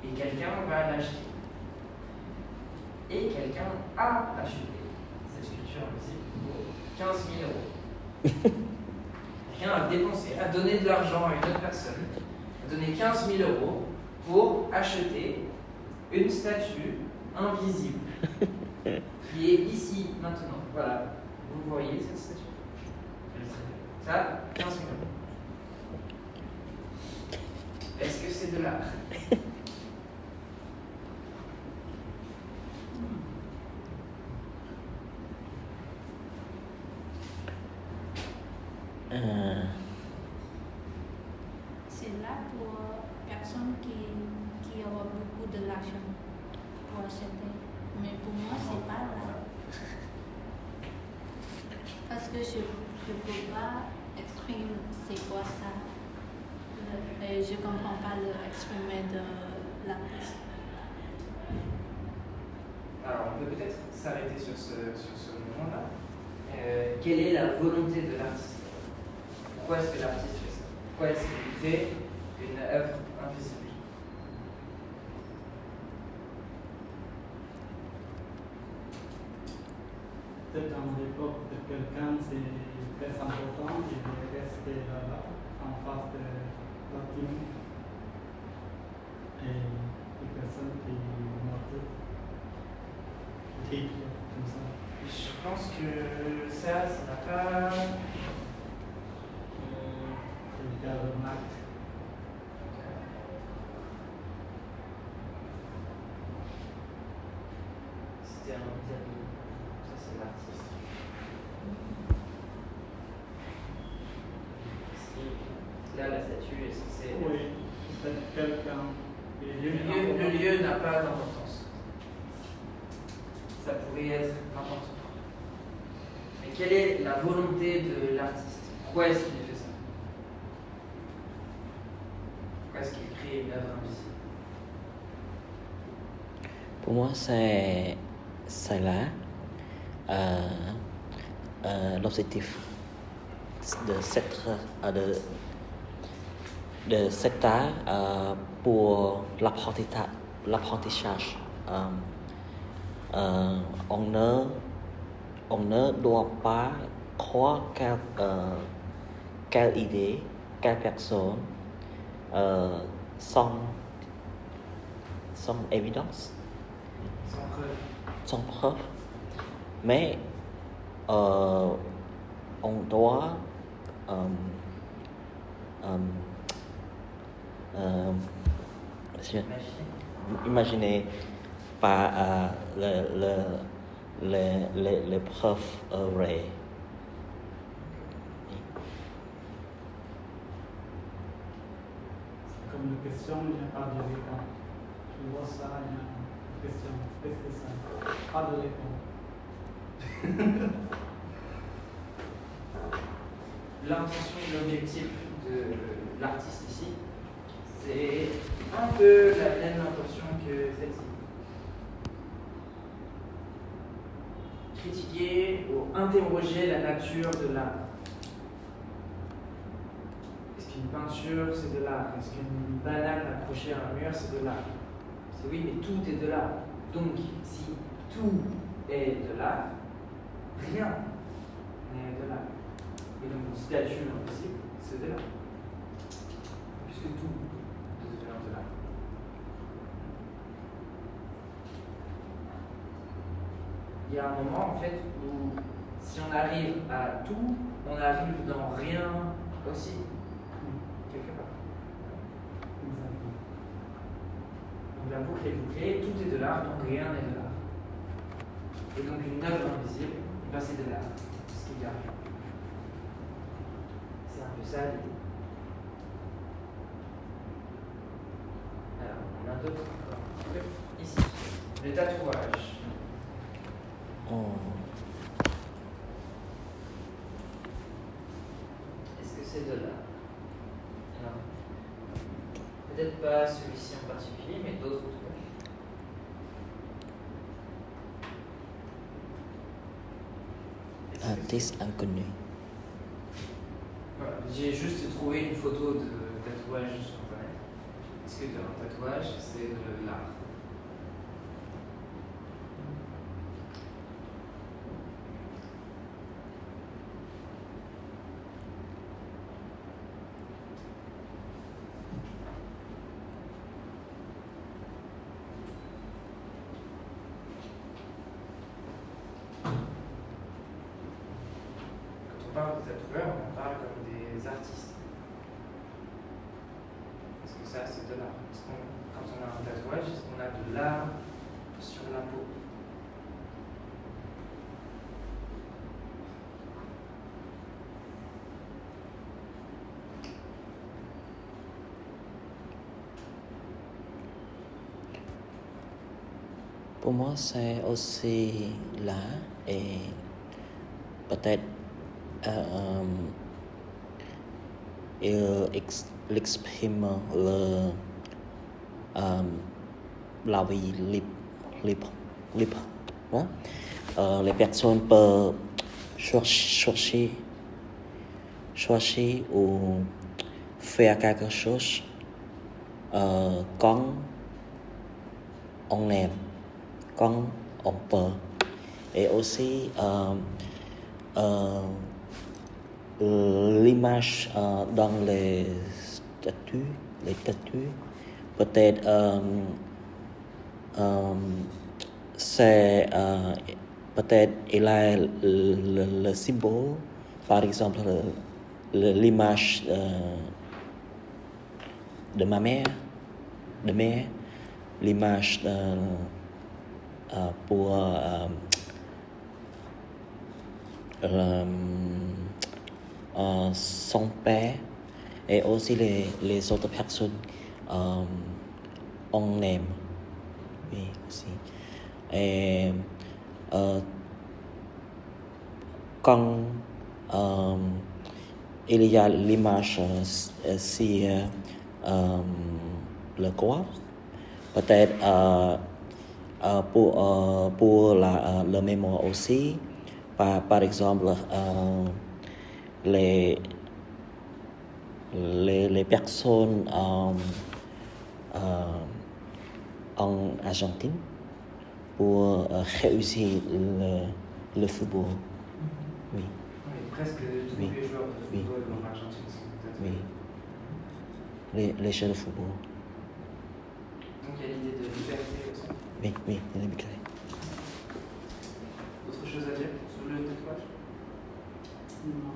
et quelqu'un va l'acheter. Et quelqu'un a acheté cette sculpture invisible pour 15 000 €. Quelqu'un a dépensé, a donné de l'argent à une autre personne, a donné 15 000 € pour acheter une statue invisible qui est ici maintenant. Voilà. Vous voyez cette statue? Ça, 15 secondes. Est-ce que c'est de l'art? C'est là pour personnes qui ont beaucoup de l'argent pour acheter. Mais pour moi, c'est pas là. Parce que je ne peux pas exprimer c'est quoi ça. Et je ne comprends pas l'exprimer de l'artiste. Alors, on peut peut-être s'arrêter sur ce moment-là. Quelle est la volonté de l'artiste? Pourquoi est-ce que l'artiste fait ça? Pourquoi est-ce qu'il crée une œuvre invisible? Peut-être dans l'époque de quelqu'un, c'est très important, il est resté là, en face de bâtiment. Et les personnes qui notent le titre, comme ça. Je pense que ça n'a pas. C'est Karl Marx. C'était un tableau. Ça, c'est l'artiste. Là, la statue est censée. Oui, c'est quelqu'un. Le lieu n'a pas d'importance. Ça pourrait être n'importe quoi. Mais quelle est la volonté de l'artiste? Pourquoi est-ce qu'il fait ça? Pourquoi est-ce qu'il crée une œuvre invisible? Pour moi, c'est là l'objectif de cet art pour l'apprentissage. On ne doit pas croire quelle idée, quelle personne sans évidence, Sans preuve. sans preuve, mais on doit imaginer par les preuves vraies. Comme une question, il n'y a pas de réponse. Je vois ça, il y a une question. Qu'est-ce que c'est? Pas de réponse. L'intention, l'objectif de l'artiste ici, c'est un peu la même intention que celle-ci. Critiquer ou interroger la nature de l'art. Est-ce qu'une peinture c'est de l'art? Est-ce qu'une banane accrochée à un mur c'est de l'art? C'est oui, mais tout est de l'art. Donc, si tout est de l'art, rien n'est de l'art. Et donc, une statue invisible, c'est de l'art. Puisque tout devient de l'art. Il y a un moment, en fait, où si on arrive à tout, on arrive dans rien aussi, quelque part. Exactement. Donc la boucle est bouclée, tout est de l'art, donc rien n'est de l'art. Et donc une œuvre invisible, ben c'est de l'art, c'est ce qu'il y a. C'est un peu ça l'idée. Alors, on a d'autres encore. Ici, le tatouage. Est-ce que c'est de l'art? Alors, peut-être pas celui-ci en particulier, mais d'autres en tout cas. Artiste inconnu. Voilà, j'ai juste trouvé une photo de tatouage sur internet. Est-ce que un tatouage, c'est de l'art? parle des tatoueurs, on en parle comme des artistes. Parce que ça, c'est de l'art. Quand on a un tatouage, on a de l'art sur la peau. Pour moi, c'est aussi là et peut-être il exprime la vie libre. Hein? Les personnes peuvent chercher ou faire quelque chose quand on aime, quand on peut. Et aussi l'image dans les statues peut-être c'est peut-être il a le symbole, par exemple l'image de ma mère, l'image pour son père et aussi les autres personnes on aime. Oui, aussi. Et quand il y a l'image sur le corps, peut-être pour la mémoire aussi, par exemple les personnes en Argentine pour réussir le football. Oui. Oui, presque tous Oui. les joueurs de Oui. football en Argentine sont tatoués. Oui. Les jeux de football. Donc il y a l'idée de liberté aussi. Oui, il y a des Autre chose à dire sur le tatouage? Non.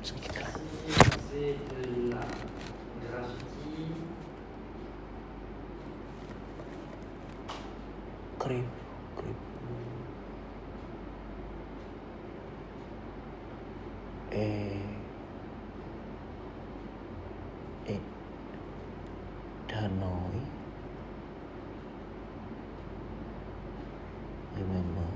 C'est de la graffiti. Crib. Hanoi. Remember.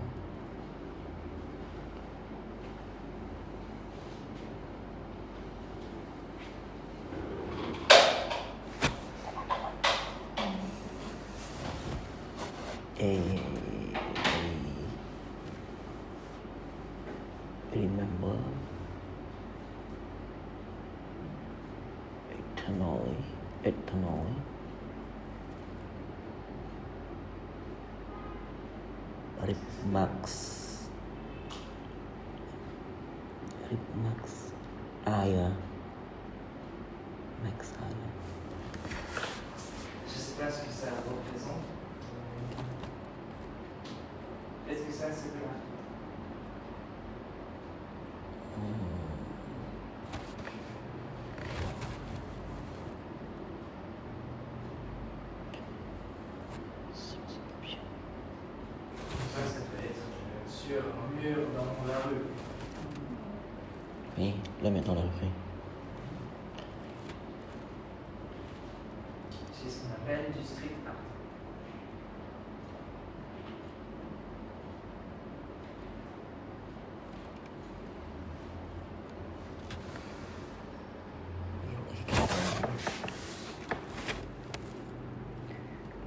Remember. Eternally. Rip Max. Aya. Max Aya. Je ne sais pas ce que ça représente. Est-ce que ça c'est clair? Ça peut être sur un mur dans la rue. Oui, le mettre dans la rue. C'est ce qu'on appelle du street art.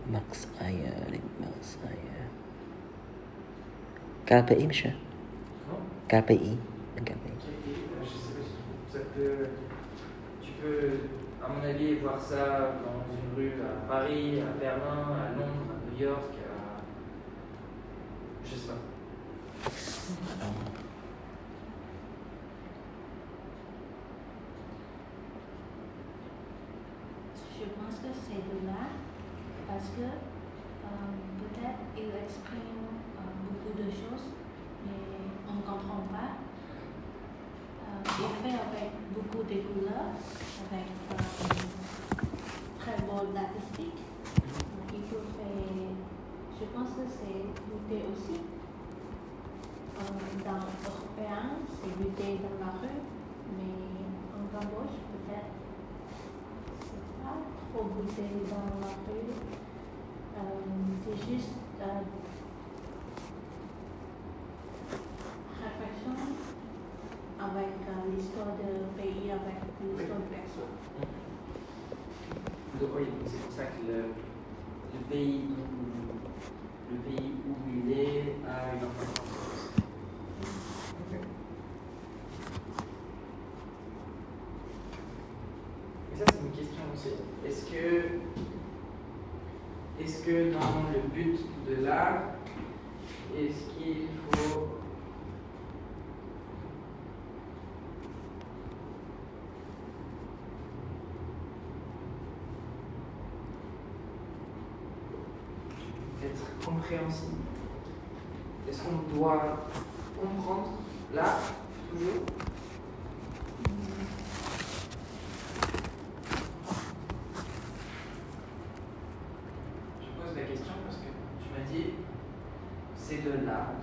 Max Aya, Max Aya. KPI, monsieur? Non? KPI. Je sais pas si ça peut. Tu peux, à mon avis, voir ça dans une rue à Paris, à Berlin, à Londres, à New York, à. Je sais pas. pense que c'est de l'art parce que peut-être il exprime beaucoup de choses, mais on ne comprend pas. Il fait avec beaucoup de couleurs, avec très beau artistique. Il peut faire, je pense que c'est lutter aussi. Dans l'européen, c'est lutter dans la rue, mais en Cambodge, peut-être, c'est pas trop lutter dans la rue. C'est juste réflexion avec l'histoire du pays, avec l'histoire de personne. Donc oui, c'est pour ça que le pays où il est a une importance. Ok. Et ça c'est une question aussi. Est-ce que dans le but de l'art, est-ce qu'il faut être compréhensible? Est-ce qu'on doit comprendre l'art toujours? Je pose la question parce que tu m'as dit c'est de l'art.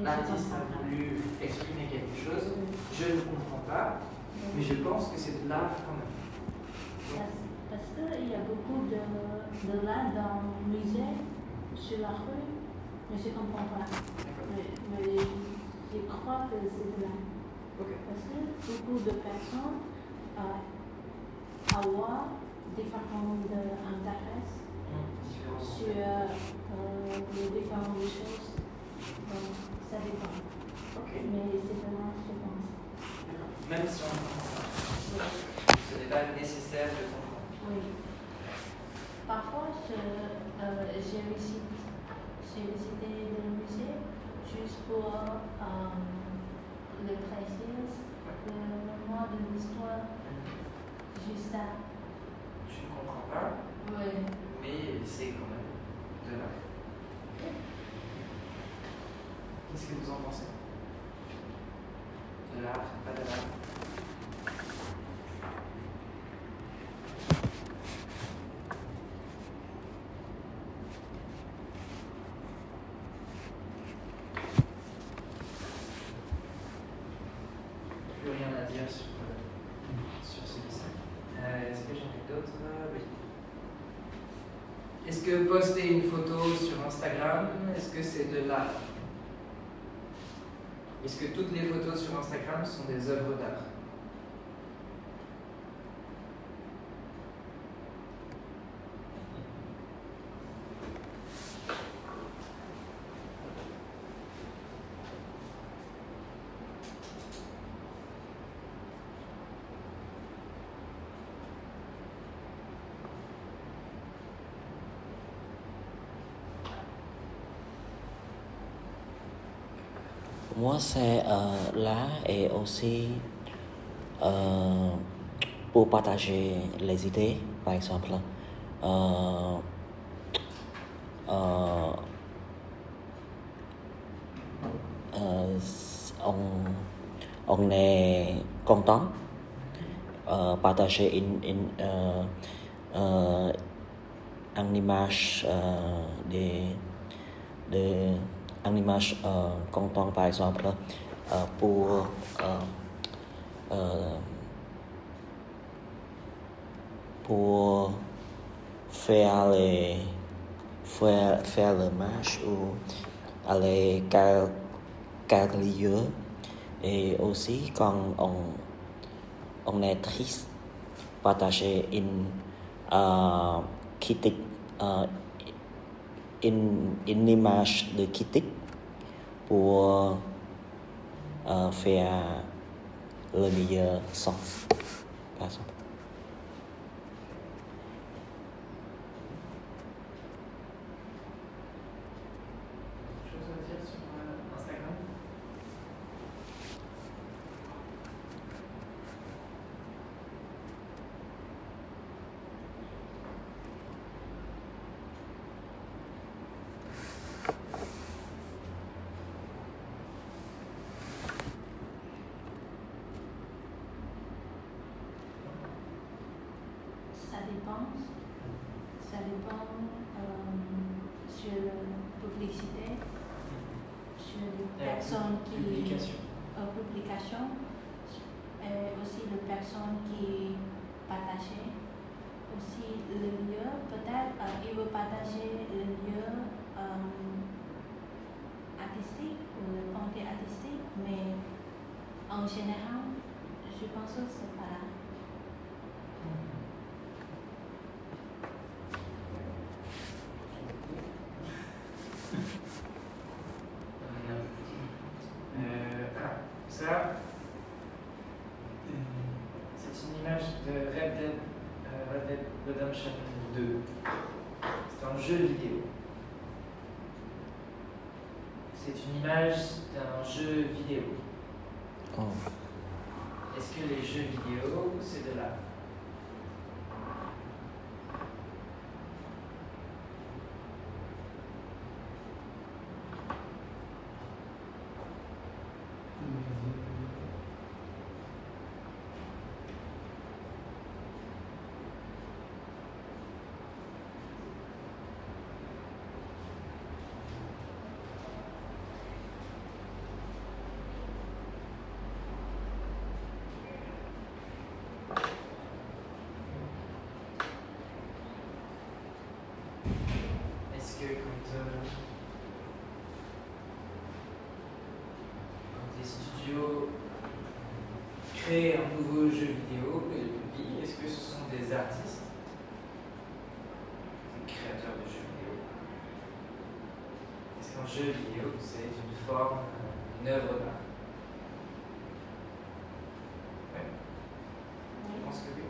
L'artiste a voulu exprimer quelque chose, je ne comprends pas, mais je pense que c'est de l'art quand même. Parce qu'il y a beaucoup de l'art dans le musée, sur la rue, mais je ne comprends pas. Mais je crois que c'est de l'art. Okay. Parce que beaucoup de personnes avoir différents intérêts sur les différentes choses. Donc, ça dépend. Okay. Mais c'est de l'art, je pense. Même si on ne comprend pas. Ce n'est pas nécessaire de comprendre. Oui. Parfois, j'ai visité le musée juste pour le préciser, le mémoire de l'histoire, juste ça. Tu ne comprends pas, Oui. mais c'est quand même de l'art. Qu'est-ce que vous en pensez? De l'art, pas de l'art? Plus rien à dire sur ce dessin. Est-ce que j'en ai d'autres? Oui. Est-ce que poster une photo sur Instagram, est-ce que c'est de l'art? Est-ce que toutes les photos sur Instagram sont des œuvres d'art? Moi, c'est là et aussi pour partager les idées, par exemple. On est content partager une image une image content, par exemple, pour faire le match ou aller quelques lieux. Et aussi quand on est triste, partager une critique, une image de critique pour faire le meilleur sens, par exemple. Chose à dire sur Instagram? dépend. Ça dépend sur la publicité, sur les personnes qui... publication. Et aussi les personnes qui partagent. Aussi le lieu, peut-être il veut partager le lieu artistique ou le contenu artistique, mais en général, je pense que c'est pas là. Ça, c'est une image de Red Dead Redemption 2. C'est un jeu vidéo. C'est une image d'un jeu vidéo. Oh. Est-ce que les jeux vidéo, c'est de l'art? Est-ce que quand les studios créent un nouveau jeu vidéo et le publient, est-ce que ce sont des artistes, des créateurs de jeux vidéo? Est-ce qu'un jeu vidéo, c'est une forme, une œuvre d'art? Oui. Je pense que oui.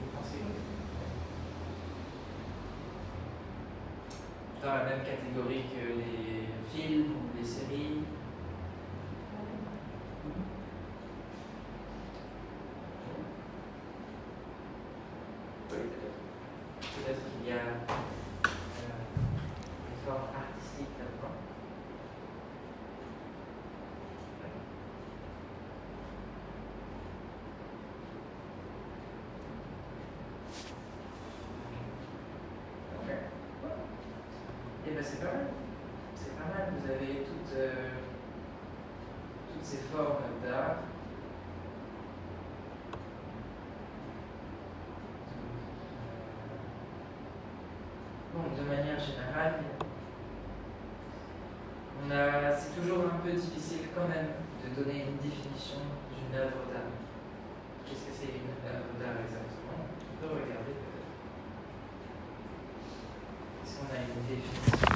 Vous pensez que oui? Dans la même catégorie que les films ou les séries. Oui, peut-être qu'il y a une forme artistique là-dedans. Ok. Eh bien, c'est pas mal. C'est pas mal. Vous avez toutes ces formes d'art. Bon, de manière générale, c'est toujours un peu difficile quand même de donner une définition d'une œuvre d'art. Qu'est-ce que c'est une œuvre d'art exactement? On peut regarder peut-être. Est-ce qu'on a une définition?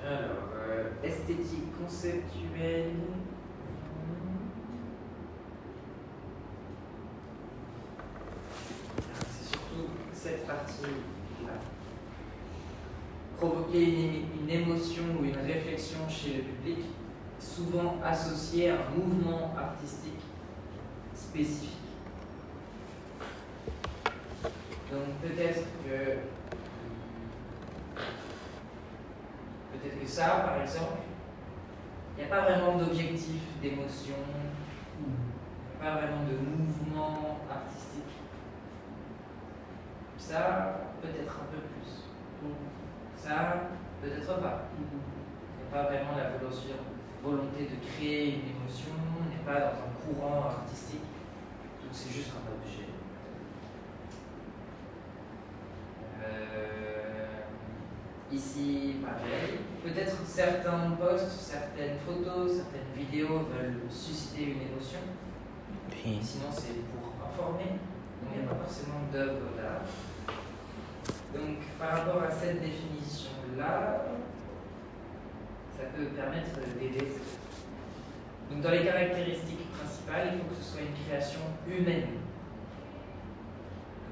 Alors, esthétique conceptuelle. C'est surtout cette partie-là. Provoquer une émotion ou une réflexion chez le public, souvent associée à un mouvement artistique spécifique. Donc peut-être que ça, par exemple, il n'y a pas vraiment d'objectif d'émotion, il n'y a pas vraiment de mouvement artistique. Ça, peut-être un peu plus. Ça, peut-être pas. Il n'y a pas vraiment la volonté de créer une émotion, on n'est pas dans un courant artistique, donc c'est juste un objet. Ici, pareil. Peut-être certains posts, certaines photos, certaines vidéos veulent susciter une émotion. Oui. Sinon, c'est pour informer. Donc, il n'y a pas forcément d'œuvre d'art. Donc, par rapport à cette définition-là, ça peut permettre d'aider. Donc, dans les caractéristiques principales, il faut que ce soit une création humaine,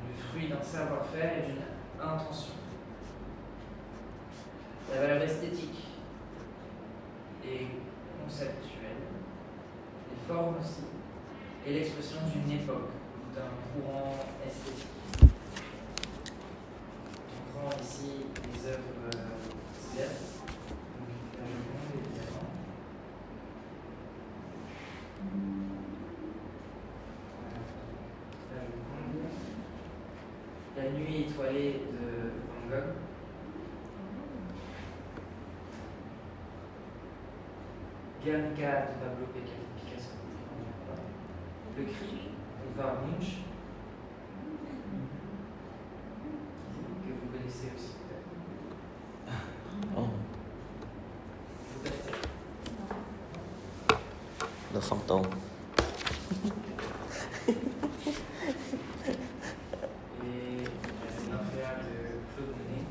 le fruit d'un savoir-faire et d'une intention. La valeur esthétique et conceptuelle, les formes aussi, et l'expression d'une époque ou d'un courant esthétique. On prend ici les œuvres célèbres, donc la Joconde évidemment. Vallée de Van Gogh. Guernica de Pablo Picasso. Le Cri de Van Munch, que vous connaissez aussi peut-être. Oh, Vous connaissez? le fantôme. Et l'Inférieur de Claude Monet.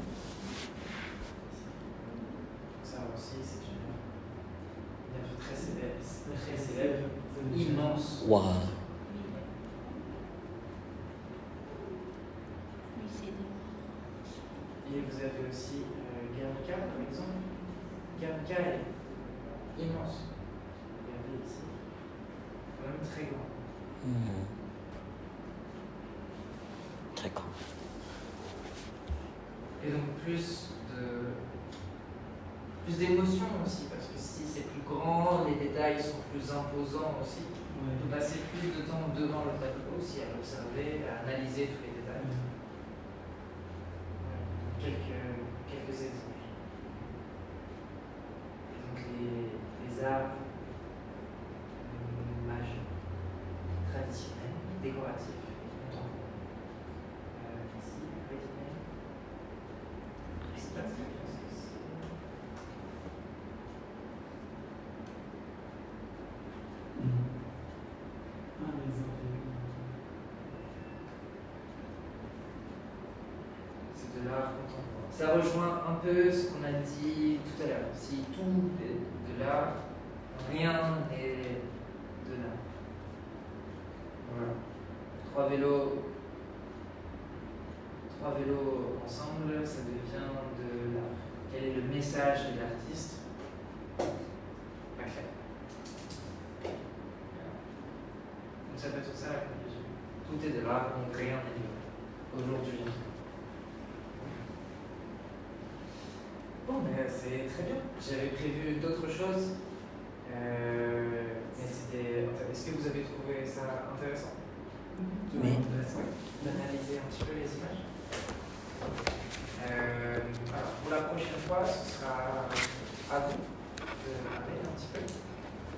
Ça aussi, c'est une œuvre très célèbre, immense. Wow. Oui, c'est des- Et vous avez aussi Guernica, par exemple. Guernica est immense. Regardez ici. Quand même très grand. Hmm. Très cool. Et donc plus d'émotion aussi, parce que si c'est plus grand, les détails sont plus imposants aussi. Ouais. On peut passer plus de temps devant le tableau aussi à l'observer, à analyser tous les détails. Quelques exemples. Donc les arts magiques, traditionnels, décoratifs, contemporains. Ici, rétinés. Je sais pas si je pense que c'est. Ah, les oreilles. C'est de l'art contemporain. Ça rejoint un peu ce qu'on a dit tout à l'heure. Si tout est de l'art, rien n'est de l'art. Voilà. Trois vélos ensemble, ça devient de l'art. Quel est le message de l'artiste? Pas clair. Voilà. Donc ça peut être ça la conclusion. Tout est de l'art, donc rien n'est de l'art. Aujourd'hui. Bon, mais c'est très bien. J'avais prévu d'autres choses, mais c'était. Est-ce que vous avez trouvé ça intéressant? Oui. D'analyser un petit peu les images. Alors, pour la prochaine fois, ce sera à vous de parler un petit peu.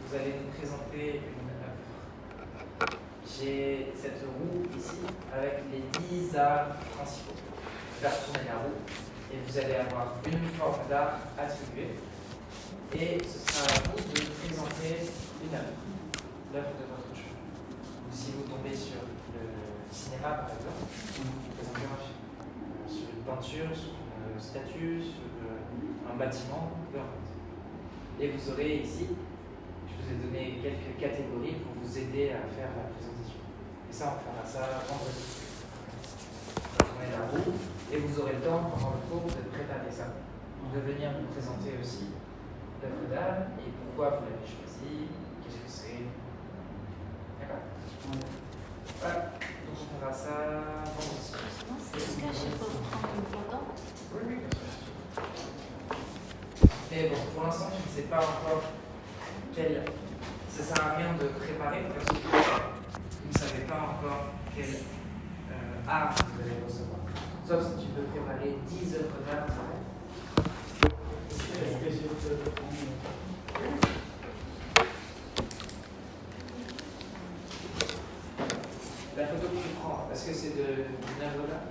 Vous allez nous présenter une œuvre. J'ai cette roue ici avec les 10 arts principaux. Je vais retourner la roue. Et vous allez avoir une forme d'art attribuée. Et ce sera à vous de présenter une œuvre, l'œuvre de votre choix. Donc, si vous tombez sur le cinéma, par exemple, vous présentez un film. Sur une peinture, sur une statue, sur un bâtiment, peu importe. Et vous aurez ici, je vous ai donné quelques catégories pour vous aider à faire la présentation. Et ça, on fera ça vendredi. On va tourner la roue. Et vous aurez le temps, pendant le cours, de préparer ça, de venir nous présenter aussi l'œuvre d'art et pourquoi vous l'avez choisi, qu'est-ce que c'est. D'accord? Voilà, donc on fera ça vendredi. Est-ce que je peux prendre une photo? Oui, oui, bien sûr. Mais bon, pour l'instant, je ne sais pas encore quel. Ça sert à rien de préparer parce que vous ne savez pas encore quel art vous allez recevoir. Sauf si tu peux préparer 10 œuvres d'art. Est-ce que je peux prendre La photo que tu prends, est-ce que c'est d'une œuvre d'art?